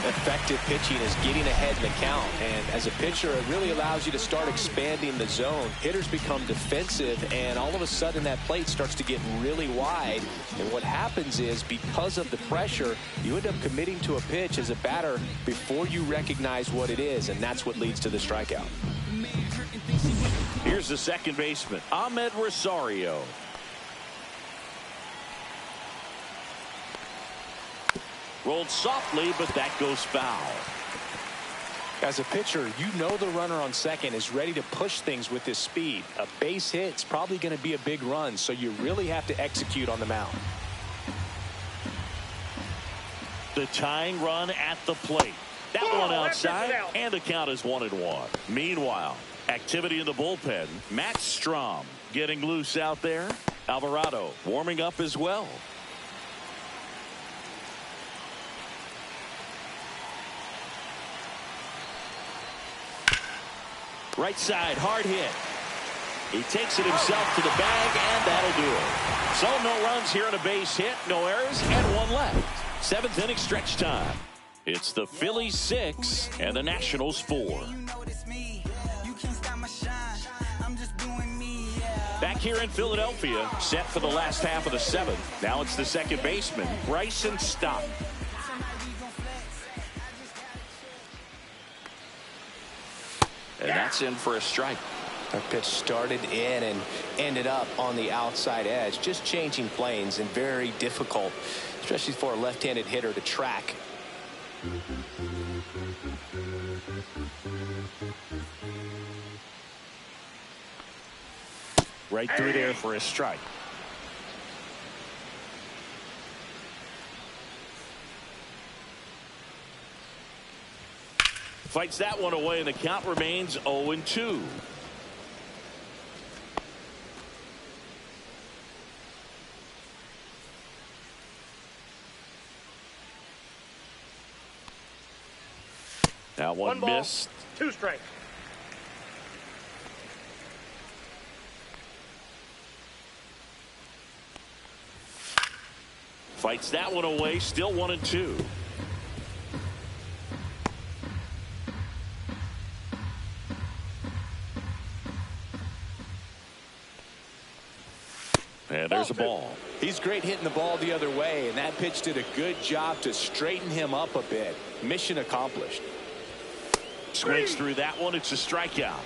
effective pitching, is getting ahead in the count. And as a pitcher, it really allows you to start expanding the zone. Hitters become defensive, and all of a sudden that plate starts to get really wide. And what happens is, because of the pressure, you end up committing to a pitch as a batter before you recognize what it is, and that's what leads to the strikeout. Here's the second baseman, Ahmed Rosario. Rolled softly, but that goes foul. As a pitcher, you know the runner on second is ready to push things with his speed. A base hit's probably going to be a big run, so you really have to execute on the mound. The tying run at the plate. That one outside, and the count is 1-1. Meanwhile, activity in the bullpen. Matt Strom getting loose out there. Alvarado warming up as well. Right side, hard hit. He takes it himself to the bag, and that'll do it. So no runs here on a base hit, no errors, and 1 left. 7th inning stretch time. It's the Phillies 6 and the Nationals 4. Back here in Philadelphia, set for the last half of the 7th. Now it's the second baseman, Bryce Harper. And that's in for a strike. That pitch started in and ended up on the outside edge, just changing planes, and very difficult, especially for a left-handed hitter, to track. Right through there for a strike. Fights that one away, and the count remains 0-2. Now one ball, missed. 2 strikes. Fights that one away, still 1-2. And there's a ball. He's great hitting the ball the other way, and that pitch did a good job to straighten him up a bit. Mission accomplished. Swings through that one. It's a strikeout.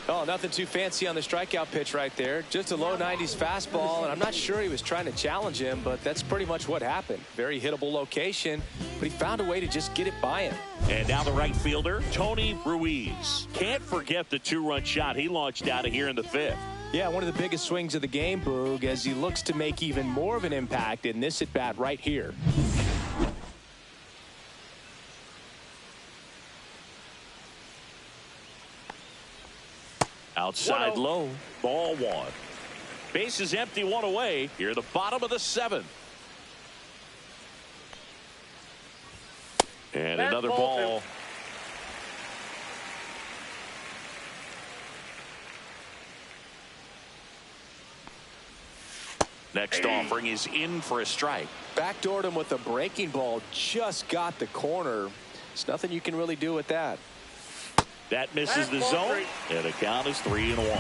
Oh, nothing too fancy on the strikeout pitch right there. Just a low 90s fastball, and I'm not sure he was trying to challenge him, but that's pretty much what happened. Very hittable location, but he found a way to just get it by him. And now the right fielder, Tony Ruiz. Can't forget the 2-run shot he launched out of here in the 5th. Yeah, one of the biggest swings of the game, Boog, as he looks to make even more of an impact in this at-bat right here. Outside low, ball 1. Base is empty, one away. Here at the bottom of the seventh. And another ball. Next offering is in for a strike. Backdoored him with a breaking ball. Just got the corner. There's nothing you can really do with that. That misses the zone. And the count is 3-1.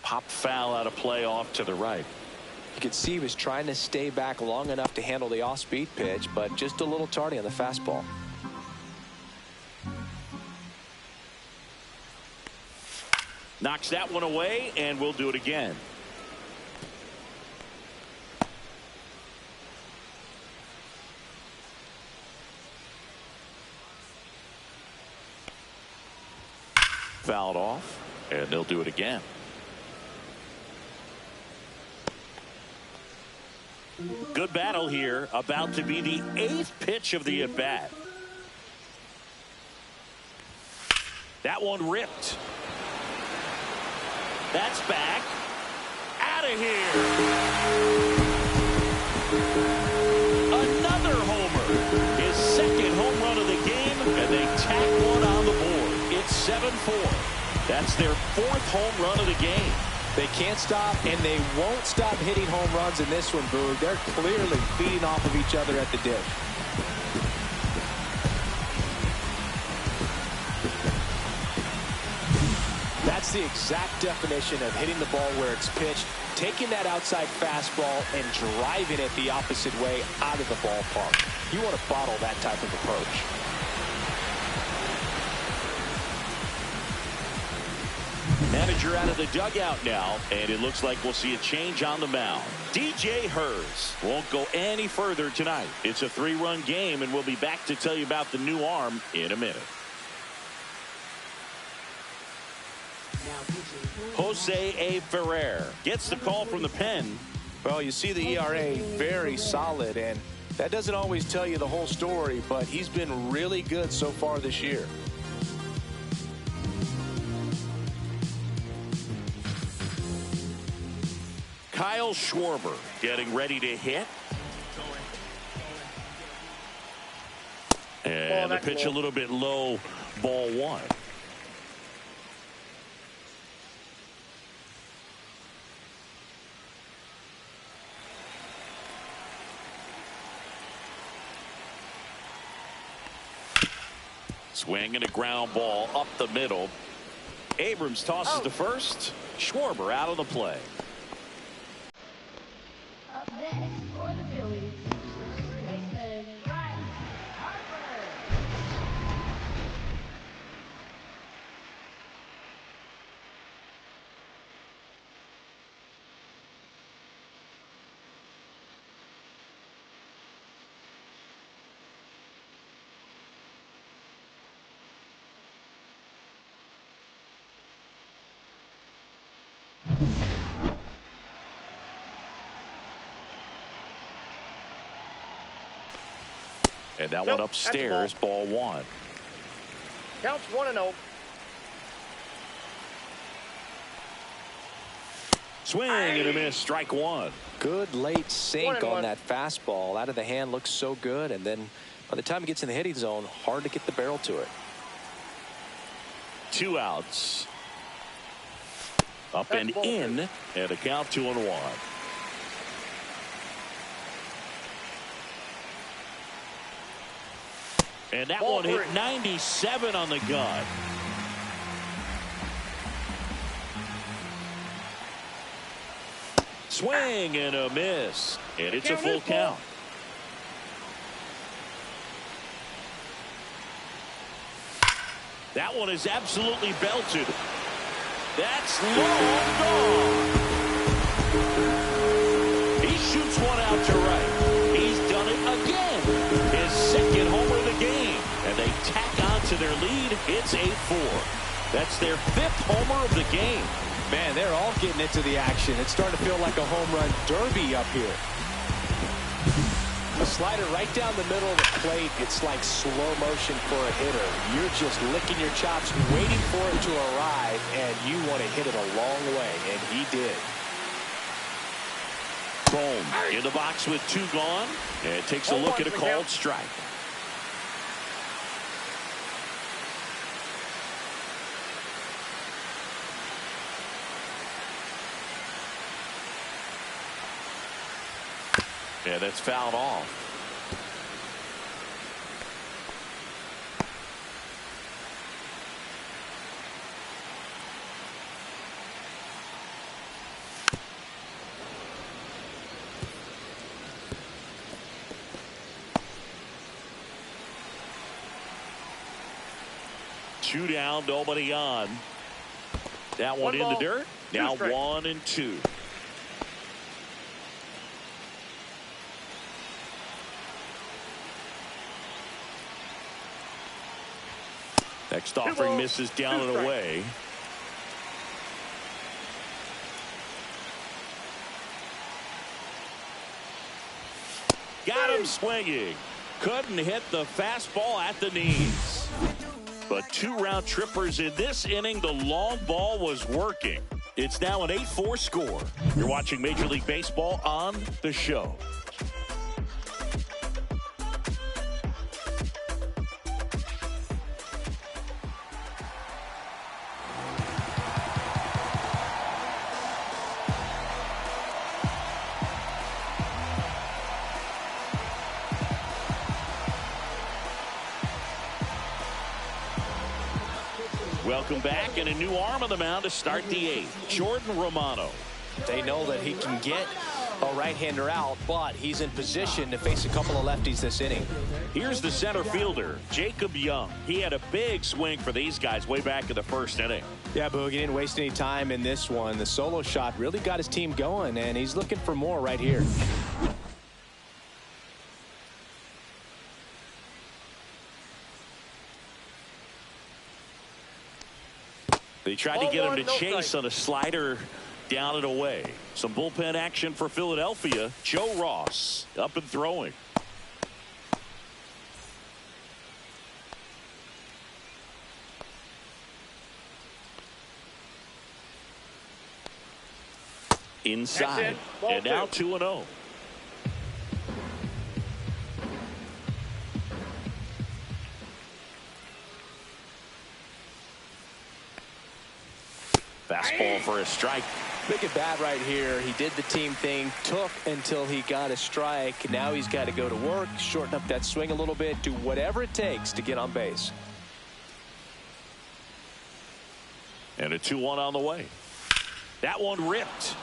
Pop foul out of play off to the right. You could see he was trying to stay back long enough to handle the off-speed pitch, but just a little tardy on the fastball. Knocks that one away, and we'll do it again. Fouled off, and they'll do it again. Good battle here, about to be the 8th pitch of the at-bat. That one ripped. That's back. Out of here. Another homer. His second home run of the game, and they tack one on the board. It's 7-4. That's their 4th home run of the game. They can't stop, and they won't stop hitting home runs in this one, Boog. They're clearly feeding off of each other at the dish. That's the exact definition of hitting the ball where it's pitched, taking that outside fastball and driving it the opposite way out of the ballpark. You want to bottle that type of approach. Manager out of the dugout now, and it looks like we'll see a change on the mound. DJ Hers won't go any further tonight. It's a 3-run game, and we'll be back to tell you about the new arm in a minute. Jose A. Ferrer gets the call from the pen. Well, you see the ERA very solid, and that doesn't always tell you the whole story, but he's been really good so far this year. Kyle Schwarber getting ready to hit. And the pitch a little bit low, ball 1. Swing and a ground ball up the middle. Abrams tosses to first. Schwarber out of the play. Up next for the Phillies, baseman Bryce Harper. And that one upstairs, ball 1. Counts 1-0. Swing and a miss, strike 1. Good late sink on that fastball. Out of the hand, looks so good, and then by the time it gets in the hitting zone, hard to get the barrel to it. 2 outs. Up and in, and a count 2-1. And that one hit 97 on the gun. Swing and a miss. And it's a full count. That one is absolutely belted. That's long gone. He shoots one out to right. He's done it again. His second homer of the game. And they tack on to their lead. It's 8-4. That's their 5th homer of the game. Man, they're all getting into the action. It's starting to feel like a home run derby up here. A slider right down the middle of the plate. It's like slow motion for a hitter. You're just licking your chops, waiting for it to arrive, and you want to hit it a long way, and he did. Boom. In the box with 2 gone, and takes a look at a called strike. Yeah, that's fouled off. Two down, nobody on. That one in the dirt. Now 1-2. Next offering misses down and away. Got him swinging. Couldn't hit the fastball at the knees. But 2 round trippers in this inning. The long ball was working. It's now an 8-4 score. You're watching Major League Baseball on The Show. Welcome back, and a new arm on the mound to start the 8th. Jordan Romano. They know that he can get a right-hander out, but he's in position to face a couple of lefties this inning. Here's the center fielder, Jacob Young. He had a big swing for these guys way back in the 1st inning. Yeah, Boog, he didn't waste any time in this one. The solo shot really got his team going, and he's looking for more right here. They tried to get him to chase on a slider down and away. Some bullpen action for Philadelphia. Joe Ross up and throwing. Inside. And now 2-0. Fastball for a strike. Big at bat right here. He did the team thing, took until he got a strike. Now he's got to go to work, shorten up that swing a little bit, do whatever it takes to get on base. And a 2-1 on the way. That one ripped.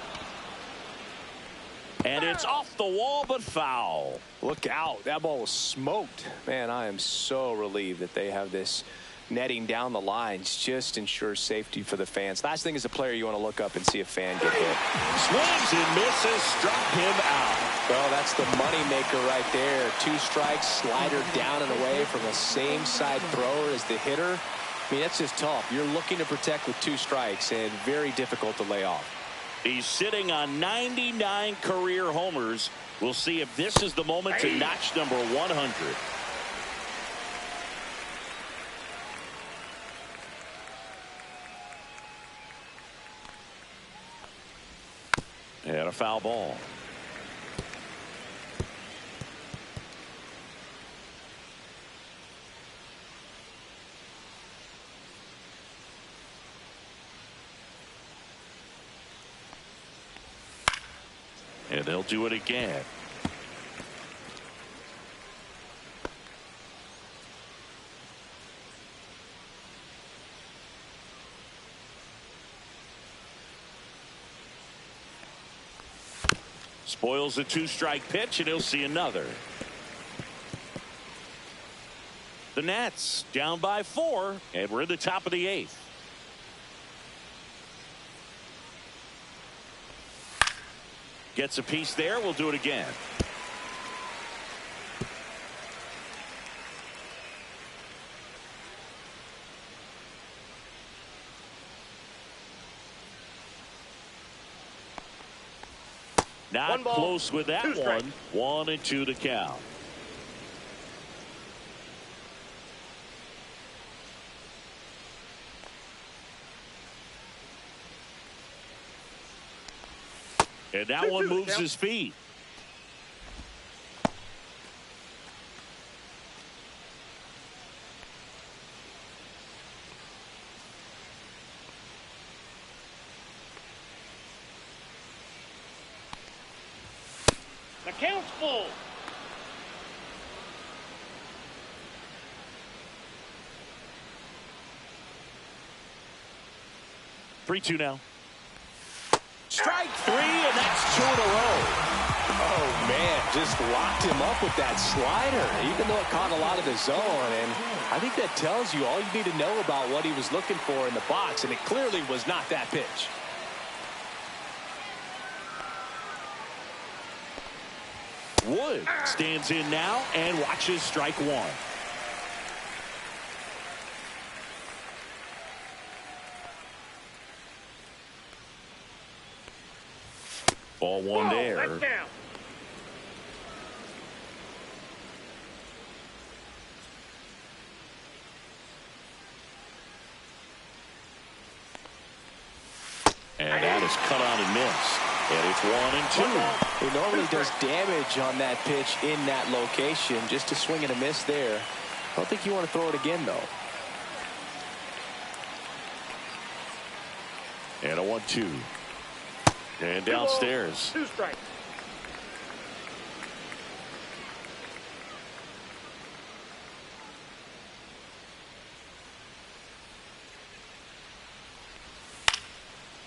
And it's off the wall, but foul. Look out. That ball was smoked. Man, I am so relieved that they have this netting down the lines. Just ensures safety for the fans. Last thing as a player, you want to look up and see a fan get hit. Swings and misses, struck him out. Well, that's the money maker right there. 2 strikes, slider down and away from the same side thrower as the hitter. I mean, that's just tough. You're looking to protect with 2 strikes, and very difficult to lay off. He's sitting on 99 career homers. We'll see if this is the moment to notch number 100. And a foul ball. And they'll do it again. Spoils a 2-strike pitch, and he'll see another. The Nats down by 4, and we're in the top of the 8th. Gets a piece there. We'll do it again. Not One ball, close with that 2 strikes. 1-2 to count. And that one moves his feet. The count's full. Three-two now. Strike 3, and that's 2 in a row. Oh, man, just locked him up with that slider, even though it caught a lot of the zone. And I think that tells you all you need to know about what he was looking for in the box, and it clearly was not that pitch. Wood stands in now and watches strike 1. Ball 1 there. That's down. And that is cut on and missed. And it's 1-2. He normally does damage on that pitch in that location. Just a swing and a miss there. I don't think you want to throw it again, though. And a 1-2. And downstairs. 2 strikes.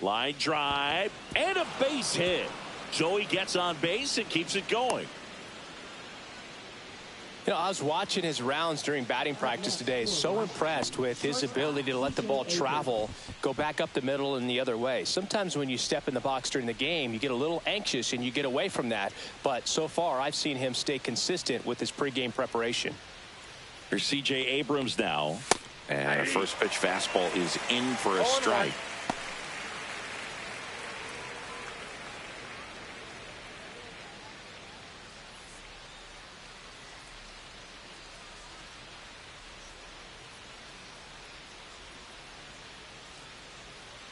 Line drive and a base hit. So he gets on base and keeps it going. You know, I was watching his rounds during batting practice today. So impressed with his ability to let the ball travel, go back up the middle and the other way. Sometimes when you step in the box during the game, you get a little anxious and you get away from that. But so far, I've seen him stay consistent with his pregame preparation. Here's C.J. Abrams now. And a first pitch fastball is in for a strike.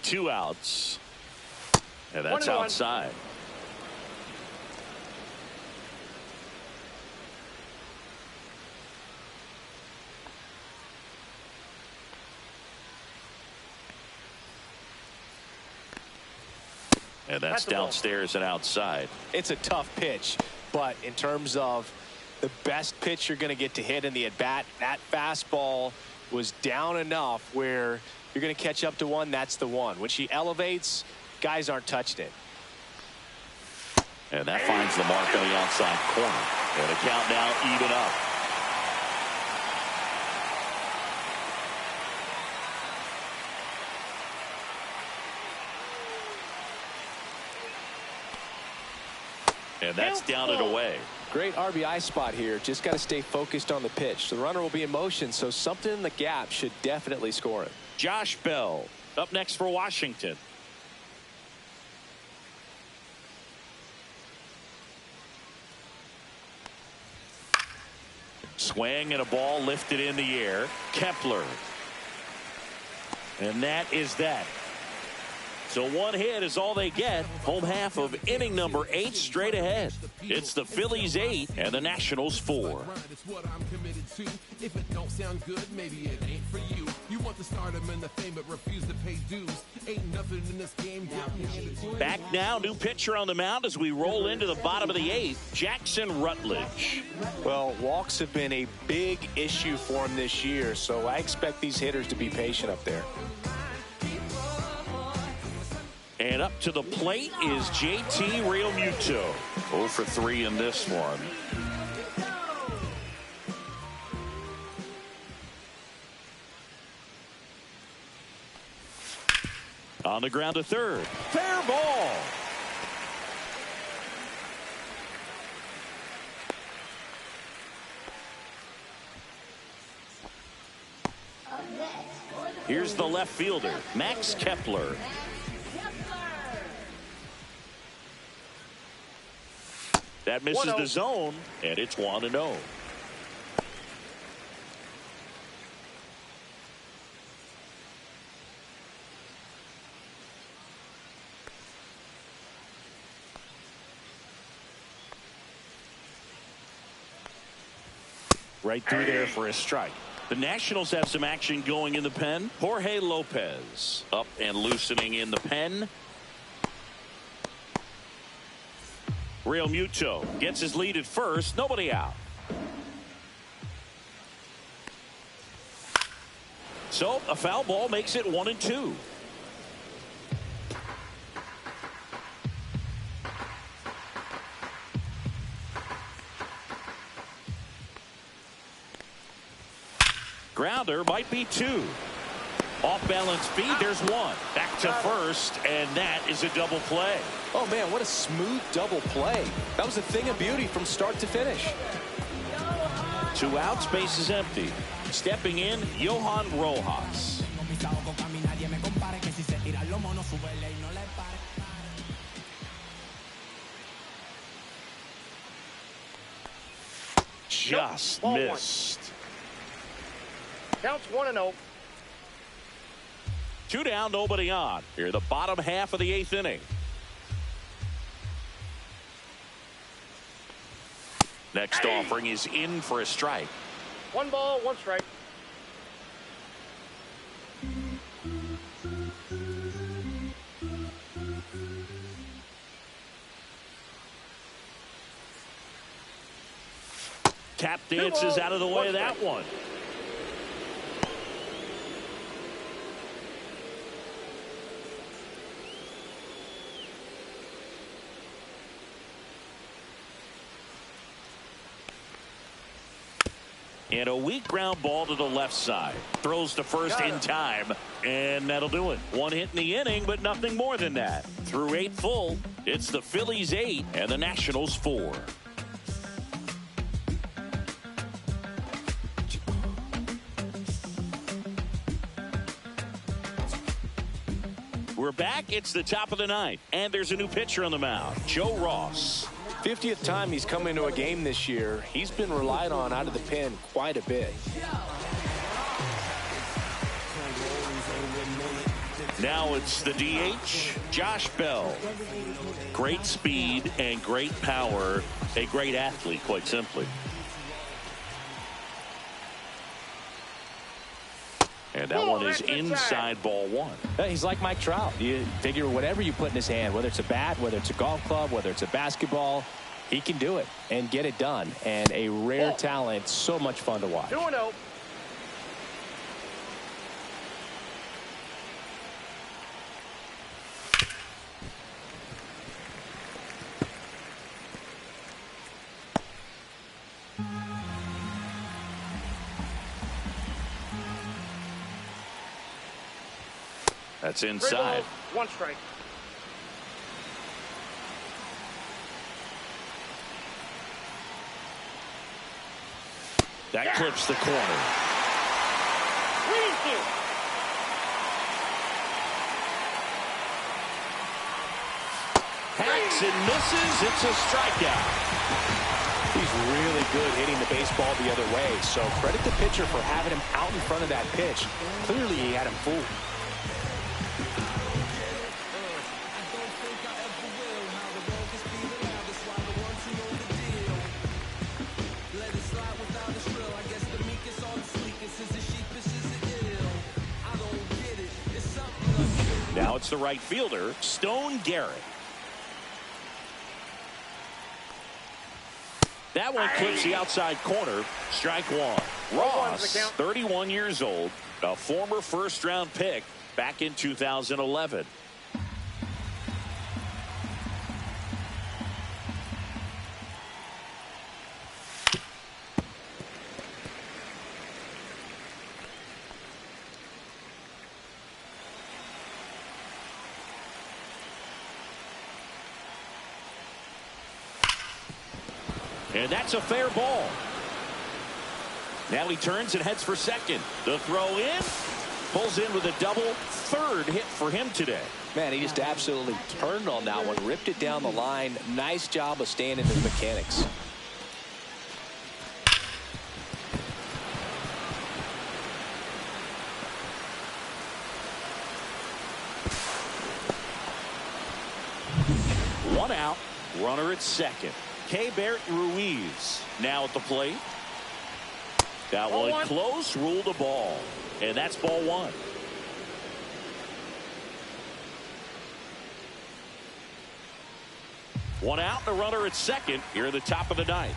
Two outs. And that's outside. And that's downstairs and outside. It's a tough pitch, but in terms of the best pitch you're going to get to hit in the at-bat, that fastball was down enough where you're going to catch up to one. That's the one. When she elevates, guys aren't touching it. And that finds the mark on the outside corner. And the count now even up. And that's down and away. Great RBI spot here. Just got to stay focused on the pitch. The runner will be in motion, so something in the gap should definitely score him. Josh Bell up next for Washington. Swing and a ball lifted in the air. Kepler. And that is that. So one hit is all they get. Home half of inning number 8 straight ahead. It's the Phillies 8 and the Nationals 4. If it don't sound good, maybe it ain't for you. You want to start them in the fame but refuse to pay dues. Ain't nothing in this game. Back now, new pitcher on the mound as we roll into the bottom of the 8th. Jackson Rutledge. Well, walks have been a big issue for him this year, so I expect these hitters to be patient up there. And up to the plate is JT Realmuto. 0 for 3 in this one. On the ground to third. Fair ball. Here's the left fielder, Max Kepler. That misses 1-0. the zone, and it's 1-0. Right through there for a strike. The Nationals have some action going in the pen. Jorge Lopez up and loosening in the pen. Real Muto gets his lead at first. Nobody out. So a foul ball makes it 1-2. Grounder might be 2. Off balance feed. There's 1. Back to first, and that is a double play. Oh man, what a smooth double play. That was a thing of beauty from start to finish. 2 outs, base is empty. Stepping in, Johan Rojas. Just Nope. missed. Counts 1-0. 2 down, nobody on. Here, the bottom half of the 8th inning. Next offering is in for a strike. 1 ball, 1 strike. Tap dances out of the way of that one. And a weak ground ball to the left side. Throws to first in time, and that'll do it. 1 hit in the inning, but nothing more than that. Through 8 full, it's the Phillies 8 and the Nationals 4. We're back. It's the top of the 9th, and there's a new pitcher on the mound, Joe Ross. 50th time he's come into a game this year. He's been relied on out of the pen quite a bit. Now it's the DH, Josh Bell. Great speed and great power. A great athlete, quite simply. And that one is inside ball 1. He's like Mike Trout. You figure whatever you put in his hand, whether it's a bat, whether it's a golf club, whether it's a basketball, he can do it and get it done. And a rare talent, so much fun to watch. 2-0. That's inside. 1 strike. That clips the corner. Hacks and misses. It's a strikeout. He's really good hitting the baseball the other way. So credit the pitcher for having him out in front of that pitch. Clearly he had him fooled. Now it's the right fielder, Stone Garrett. That one clips the outside corner. Strike 1. Ross, 31 years old, a former first-round pick back in 2011. And that's a fair ball. Now he turns and heads for second. The throw in. Pulls in with a double. 3rd hit for him today. Man, he just absolutely turned on that one, ripped it down the line. Nice job of staying in his mechanics. One out, runner at second. Barrett Ruiz now at the plate. That one close, ruled a ball. And that's ball one. One out and a runner at second here at the top of the ninth.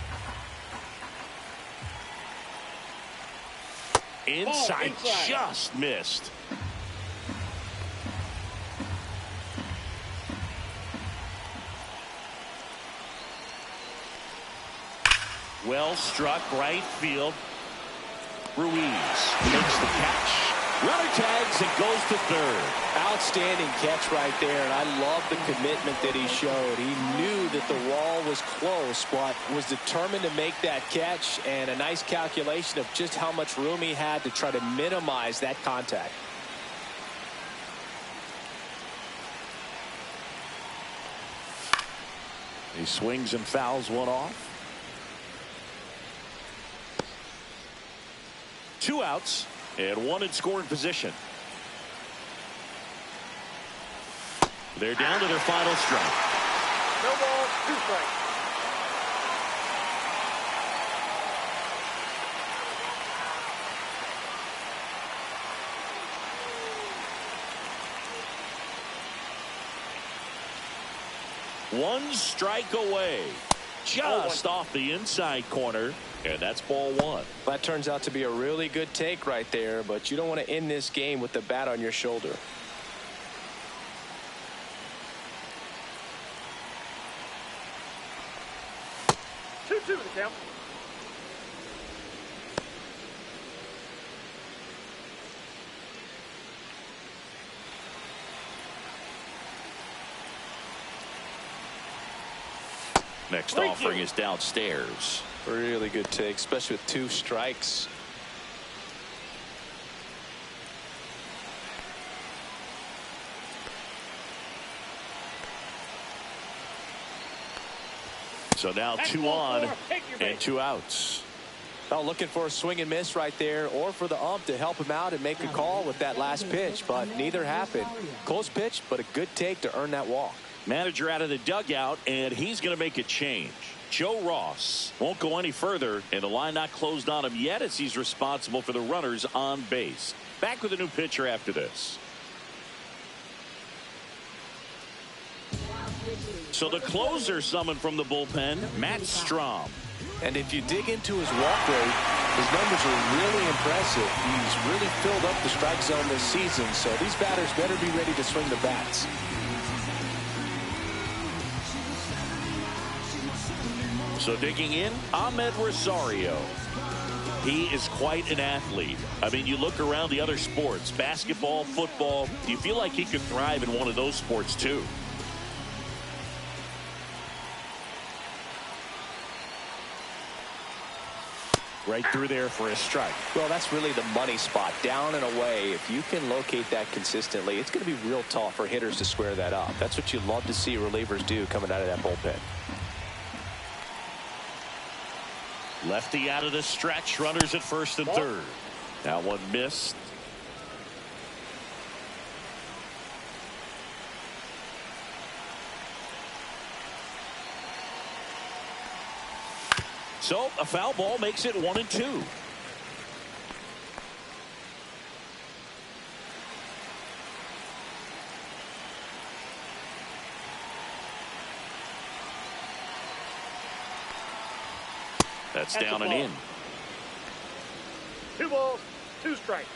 Inside, just missed. Well struck, right field. Ruiz makes the catch. Runner tags and goes to third. Outstanding catch right there, and I love the commitment that he showed. He knew that the wall was close, but was determined to make that catch, and a nice calculation of just how much room he had to try to minimize that contact. He swings and fouls one off. 2 outs and 1 in scoring position. They're down to their final strike. No ball, 2 strikes. One strike away. Just off the inside corner. And that's ball one. That turns out to be a really good take right there, but you don't want to end this game with the bat on your shoulder. Two the count. Next offering is downstairs. Really good take, especially with 2 strikes. So now 2 on and 2 outs. Oh, looking for a swing and miss right there, or for the ump to help him out and make a call with that last pitch, but neither happened. Close pitch, but a good take to earn that walk. Manager out of the dugout, and he's going to make a change. Joe Ross won't go any further, and the line not closed on him yet as he's responsible for the runners on base. Back with a new pitcher after this. So the closer summoned from the bullpen, Matt Strom. And if you dig into his walk rate, his numbers are really impressive. He's really filled up the strike zone this season, so these batters better be ready to swing the bats. So digging in, Ahmed Rosario. He is quite an athlete. I mean, you look around the other sports, basketball, football, you feel like he could thrive in one of those sports too. Right through there for a strike. Well, that's really the money spot, down and away. If you can locate that consistently, it's going to be real tough for hitters to square that up. That's what you love to see relievers do coming out of that bullpen. Lefty out of the stretch, runners at first and third. That one missed. So a foul ball makes it 1-2. That's down and in. 2 balls, 2 strikes.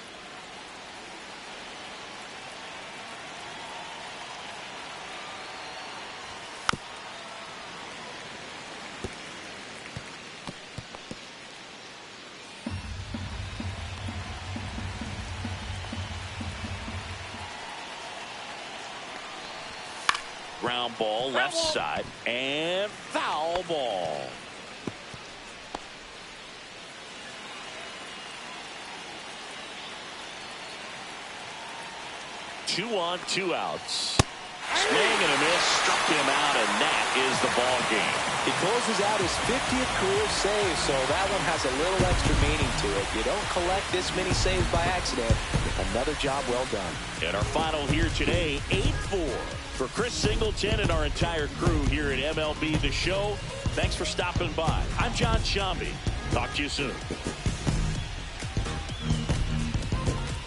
Ground ball left side and foul ball. Two on, 2 outs. Swing and a miss, struck him out, and that is the ball game. He closes out his 50th career save, so that one has a little extra meaning to it. You don't collect this many saves by accident. Another job well done. And our final here today, 8-4. For Chris Singleton and our entire crew here at MLB The Show, thanks for stopping by. I'm John Shambi. Talk to you soon.